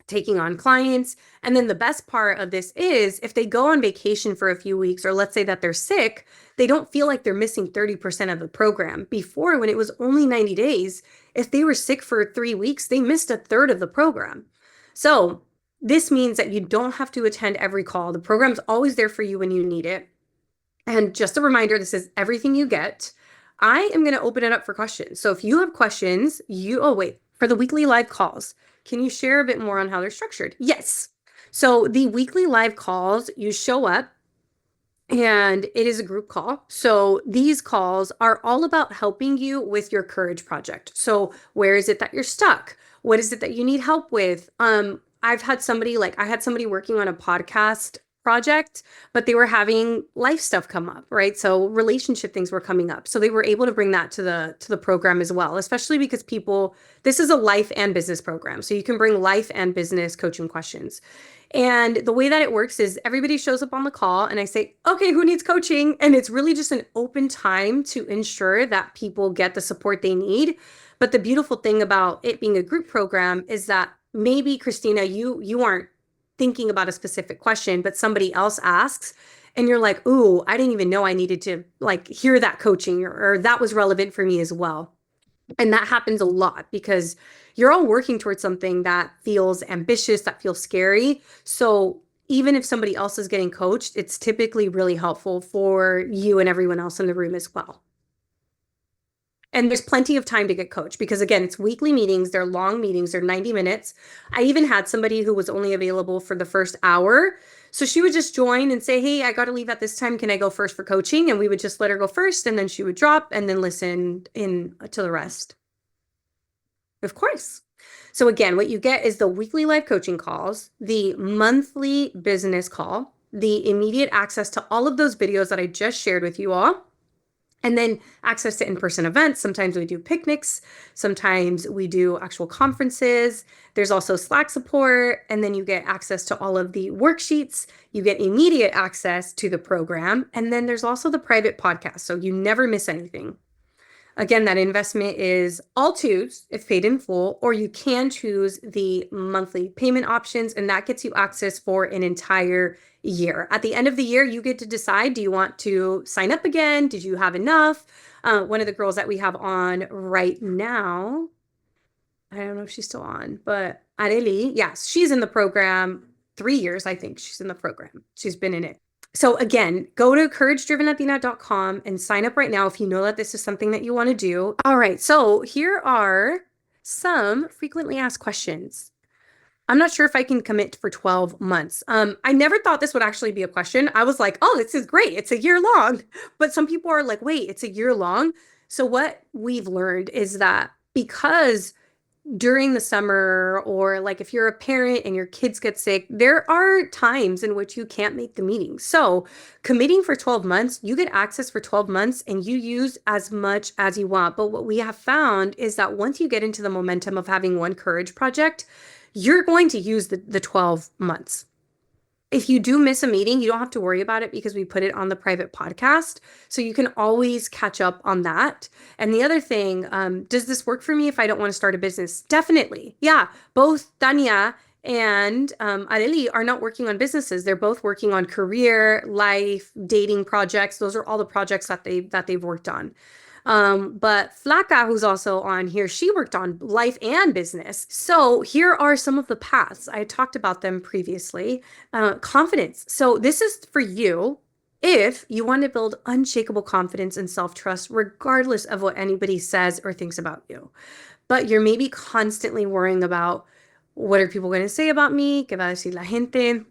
taking on clients. And then the best part of this is if they go on vacation for a few weeks, or let's say that they're sick, they don't feel like they're missing 30% of the program. Before, when it was only 90 days, if they were sick for 3 weeks, they missed a third of the program. So this means that you don't have to attend every call. The program's always there for you when you need it. And just a reminder, this is everything you get. I am going to open it up for questions. So if you have questions, for the weekly live calls, can you share a bit more on how they're structured? Yes. So the weekly live calls, you show up and it is a group call. So these calls are all about helping you with your courage project. So where is it that you're stuck? What is it that you need help with? I had somebody working on a podcast project, but they were having life stuff come up, right? So relationship things were coming up. So they were able to bring that to the program as well, especially because this is a life and business program. So you can bring life and business coaching questions. And the way that it works is everybody shows up on the call and I say, okay, who needs coaching? And it's really just an open time to ensure that people get the support they need. But the beautiful thing about it being a group program is that maybe, Christina, you aren't thinking about a specific question, but somebody else asks and you're like, ooh, I didn't even know I needed to hear that coaching or that was relevant for me as well. And that happens a lot because you're all working towards something that feels ambitious, that feels scary. So even if somebody else is getting coached, it's typically really helpful for you and everyone else in the room as well. And there's plenty of time to get coached because, again, it's weekly meetings. They're long meetings. They're 90 minutes. I even had somebody who was only available for the first hour. So she would just join and say, hey, I got to leave at this time. Can I go first for coaching? And we would just let her go first. And then she would drop and then listen in to the rest. Of course. So again, what you get is the weekly live coaching calls, the monthly business call, the immediate access to all of those videos that I just shared with you all. And then access to in-person events. Sometimes we do picnics. Sometimes we do actual conferences. There's also Slack support. And then you get access to all of the worksheets. You get immediate access to the program. And then there's also the private podcast. So you never miss anything. Again, that investment is all twos if paid in full, or you can choose the monthly payment options, and that gets you access for an entire year. At the end of the year, you get to decide, do you want to sign up again? Did you have enough? One of the girls that we have on right now, I don't know if she's still on, but Areli, yes, she's in the program 3 years, I think she's in the program. She's been in it. So again, go to couragedrivenlatina.com and sign up right now if you know that this is something that you want to do. All right, so here are some frequently asked questions. I'm not sure if I can commit for 12 months. I never thought this would actually be a question. I was like, oh, this is great. It's a year long. But some people are like, wait, it's a year long. So what we've learned is that because during the summer, or if you're a parent and your kids get sick, there are times in which you can't make the meeting. So committing for 12 months, you get access for 12 months and you use as much as you want. But what we have found is that once you get into the momentum of having one courage project, you're going to use the 12 months. If you do miss a meeting, you don't have to worry about it because we put it on the private podcast. So you can always catch up on that. And the other thing, does this work for me if I don't want to start a business? Definitely. Yeah. Both Tanya and Areli are not working on businesses. They're both working on career, life, dating projects. Those are all the projects that they've worked on. But Flaca, who's also on here, she worked on life and business. So here are some of the paths. I talked about them previously. Confidence. So this is for you if you want to build unshakable confidence and self-trust, regardless of what anybody says or thinks about you. but you're maybe constantly worrying about what are people going to say about me, qué va a decir la gente,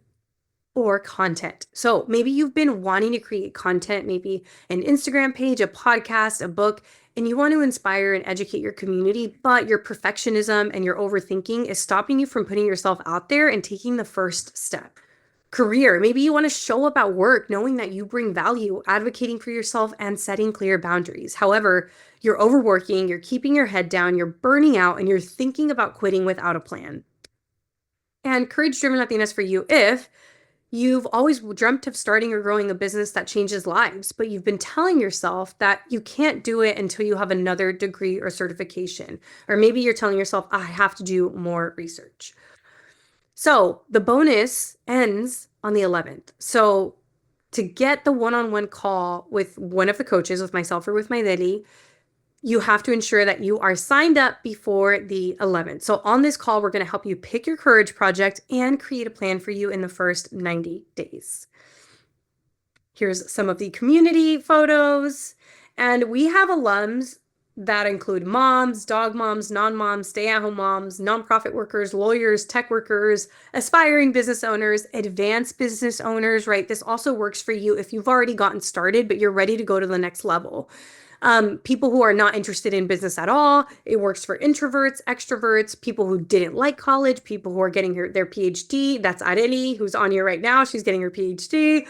or content. So maybe you've been wanting to create content, maybe an Instagram page, a podcast, a book, and you want to inspire and educate your community, but your perfectionism and your overthinking is stopping you from putting yourself out there and taking the first step. Career, maybe you want to show up at work knowing that you bring value, advocating for yourself, and setting clear boundaries. However, you're overworking, you're keeping your head down, you're burning out, and you're thinking about quitting without a plan. And courage driven Latinas for you if you've always dreamt of starting or growing a business that changes lives, but you've been telling yourself that you can't do it until you have another degree or certification. Or maybe you're telling yourself, I have to do more research. So the bonus ends on the 11th. So to get the one-on-one call with one of the coaches, with myself or with my Deli, you have to ensure that you are signed up before the 11th. So on this call, we're going to help you pick your courage project and create a plan for you in the first 90 days. Here's some of the community photos. And we have alums that include moms, dog moms, non-moms, stay-at-home moms, nonprofit workers, lawyers, tech workers, aspiring business owners, advanced business owners, right? This also works for you if you've already gotten started, but you're ready to go to the next level. People who are not interested in business at all. It works for introverts, extroverts, people who didn't like college, people who are getting their PhD. That's Areli, who's on here right now. She's getting her PhD.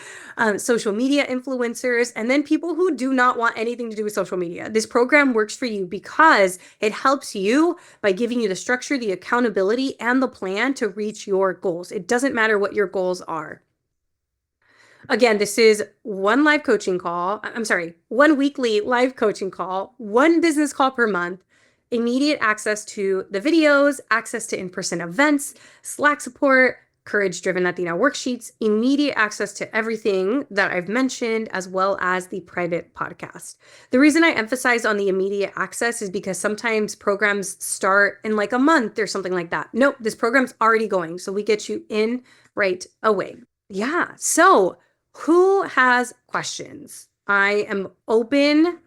Social media influencers, and then people who do not want anything to do with social media. This program works for you because it helps you by giving you the structure, the accountability, and the plan to reach your goals. It doesn't matter what your goals are. Again, this is one live coaching call. I'm sorry, one weekly live coaching call, one business call per month, immediate access to the videos, access to in-person events, Slack support, courage-driven Latina worksheets, immediate access to everything that I've mentioned, as well as the private podcast. The reason I emphasize on the immediate access is because sometimes programs start in like a month or something like that. Nope, this program's already going, so we get you in right away. Yeah, so who has questions? I am open.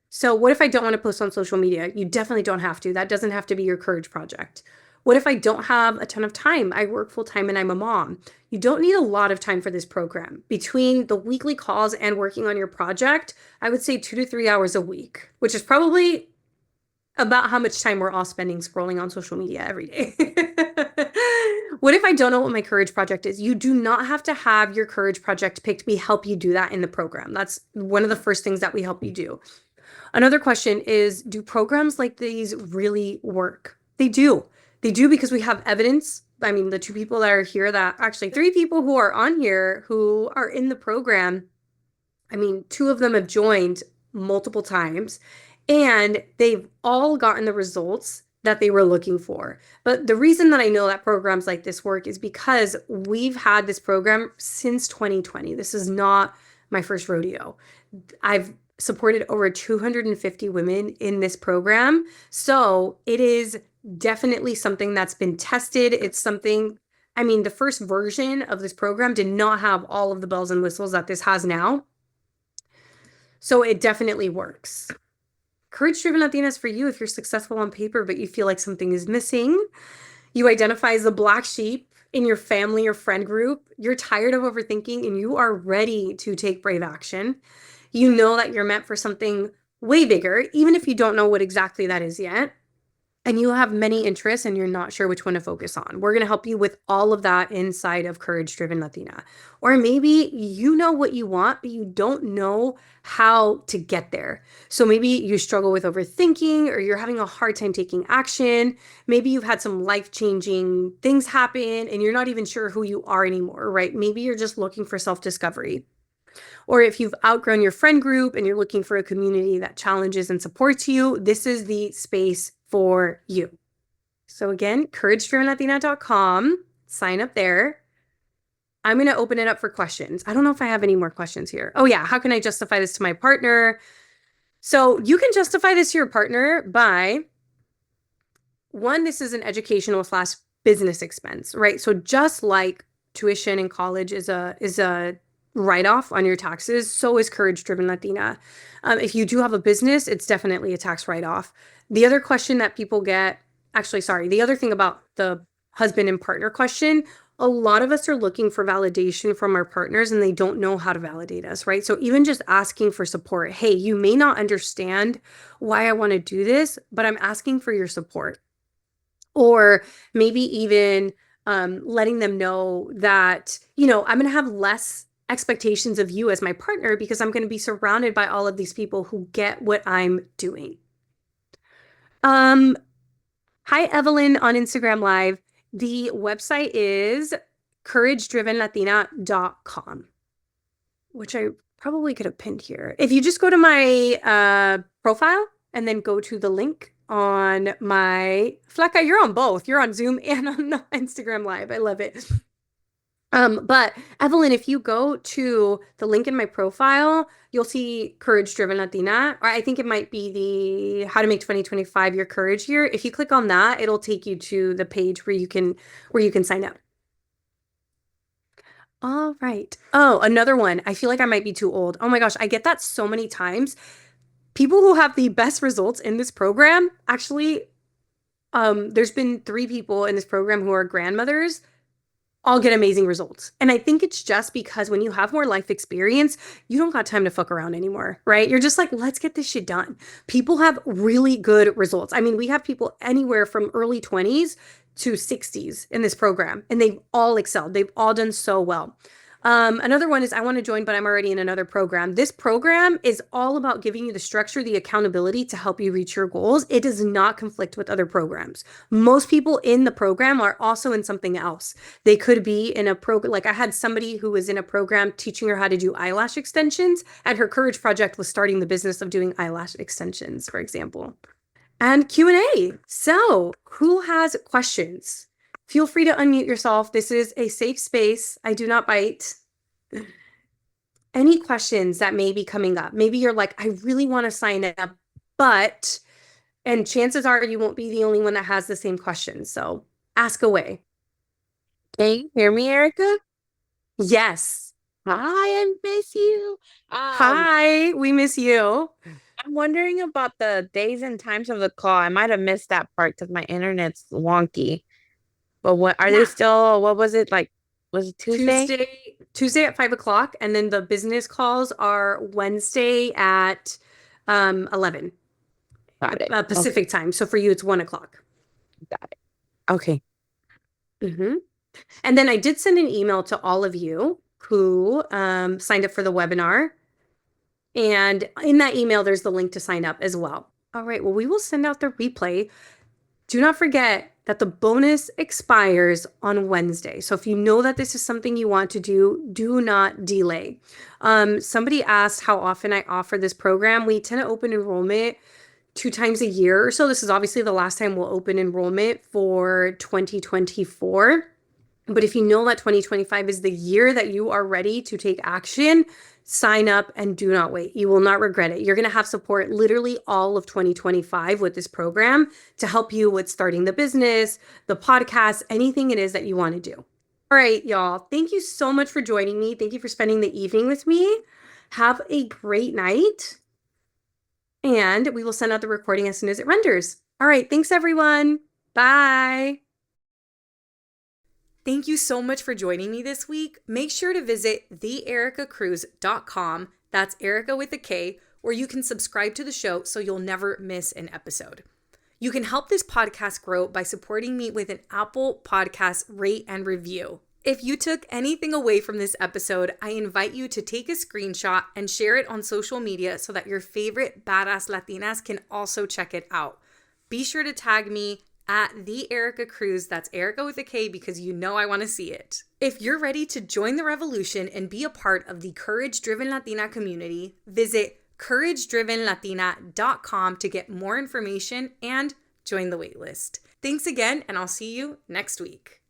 So what if I don't want to post on social media? You definitely don't have to. That doesn't have to be your courage project. What if I don't have a ton of time? I work full time and I'm a mom. You don't need a lot of time for this program. Between the weekly calls and working on your project, I would say 2 to 3 hours a week, which is probably about how much time we're all spending scrolling on social media every day. What if I don't know what my courage project is? You do not have to have your courage project picked. We help you do that in the program. That's one of the first things that we help you do. Another question is, do programs like these really work? They do. They do because we have evidence. I mean, the 2 people that are here, that actually 3 people who are on here who are in the program, I mean, 2 of them have joined multiple times and they've all gotten the results that they were looking for. But the reason that I know that programs like this work is because we've had this program since 2020. This is not my first rodeo. I've supported over 250 women in this program. So it is definitely something that's been tested. It's something, I mean, the first version of this program did not have all of the bells and whistles that this has now. So it definitely works. Courage-driven Latinas for you if you're successful on paper, but you feel like something is missing. You identify as the black sheep in your family or friend group. You're tired of overthinking and you are ready to take brave action. You know that you're meant for something way bigger, even if you don't know what exactly that is yet. And you have many interests and you're not sure which one to focus on. We're going to help you with all of that inside of Courage Driven Latina. Or maybe you know what you want, but you don't know how to get there. So maybe you struggle with overthinking or you're having a hard time taking action. Maybe you've had some life-changing things happen and you're not even sure who you are anymore, right? Maybe you're just looking for self-discovery. Or if you've outgrown your friend group and you're looking for a community that challenges and supports you, this is the space for you. So again, couragedrivenlatina.com, sign up there. I'm going to open it up for questions. I don't know if I have any more questions here. Oh yeah, how can I justify this to my partner? So you can justify this to your partner by, one, this is an educational / business expense, right? So just like tuition in college is a write-off on your taxes. So is Courage Driven Latina. If you do have a business, it's definitely a tax write-off. The other question that people get, actually, sorry, the other thing about the husband and partner question, a lot of us are looking for validation from our partners and they don't know how to validate us, right? So even just asking for support, hey, you may not understand why I want to do this, but I'm asking for your support. Or maybe even letting them know that, I'm going to have less expectations of you as my partner because I'm going to be surrounded by all of these people who get what I'm doing. Hi, Evelyn on Instagram Live. The website is couragedrivenlatina.com, which I probably could have pinned here. If you just go to my profile and then go to the link on my Flaca, you're on both. You're on Zoom and on Instagram Live. I love it. But Evelyn, if you go to the link in my profile, you'll see Courage Driven Latina, or I think it might be the How to Make 2025 Your Courage Year. If you click on that, it'll take you to the page where you can sign up. All right. Oh, another one. I feel like I might be too old. Oh my gosh, I get that so many times. People who have the best results in this program, actually, there's been 3 people in this program who are grandmothers all get amazing results. And I think it's just because when you have more life experience, you don't got time to fuck around anymore, right? You're just like, let's get this shit done. People have really good results. I mean, we have people anywhere from early 20s to 60s in this program, and they've all excelled. They've all done so well. Another one is I want to join, but I'm already in another program. This program is all about giving you the structure, the accountability to help you reach your goals. It does not conflict with other programs. Most people in the program are also in something else. They could be in a program, like I had somebody who was in a program teaching her how to do eyelash extensions, and her Courage project was starting the business of doing eyelash extensions, for example. And Q&A. So, who has questions? Feel free to unmute yourself. This is a safe space. I do not bite. Any questions that may be coming up? Maybe you're like, I really want to sign up, but, and chances are you won't be the only one that has the same question. So ask away. Can you hear me, Erica? Yes. Hi, I miss you. Hi, we miss you. I'm wondering about the days and times of the call. I might have missed that part because my internet's wonky. But what are they Yeah. still? What was it like? Was it Tuesday? Tuesday at 5 o'clock, and then the business calls are Wednesday at 11 Got it. Okay, Pacific time. So for you, it's 1 o'clock. got it. Okay. hmm And then I did send an email to all of you who signed up for the webinar. And in that email, there's the link to sign up as well. All right, well, we will send out the replay. Do not forget that the bonus expires on Wednesday. So if you know that this is something you want to do, do not delay. Somebody asked how often I offer this program. We tend to open enrollment 2 times a year or so. This is obviously the last time we'll open enrollment for 2024. But if you know that 2025 is the year that you are ready to take action, sign up and do not wait. You will not regret it. You're going to have support literally all of 2025 with this program to help you with starting the business, the podcast, anything it is that you want to do. All right, y'all. Thank you so much for joining me. Thank you for spending the evening with me. Have a great night. And we will send out the recording as soon as it renders. All right. Thanks, everyone. Bye. Thank you so much for joining me this week. Make sure to visit theericacruz.com. That's Erica with a K, where you can subscribe to the show so you'll never miss an episode. You can help this podcast grow by supporting me with an Apple Podcast rate and review. If you took anything away from this episode, I invite you to take a screenshot and share it on social media so that your favorite badass Latinas can also check it out. Be sure to tag me at the Erica Cruz. That's Erica with a K, because you know I want to see it. If you're ready to join the revolution and be a part of the Courage Driven Latina community, visit couragedrivenlatina.com to get more information and join the waitlist. Thanks again, and I'll see you next week.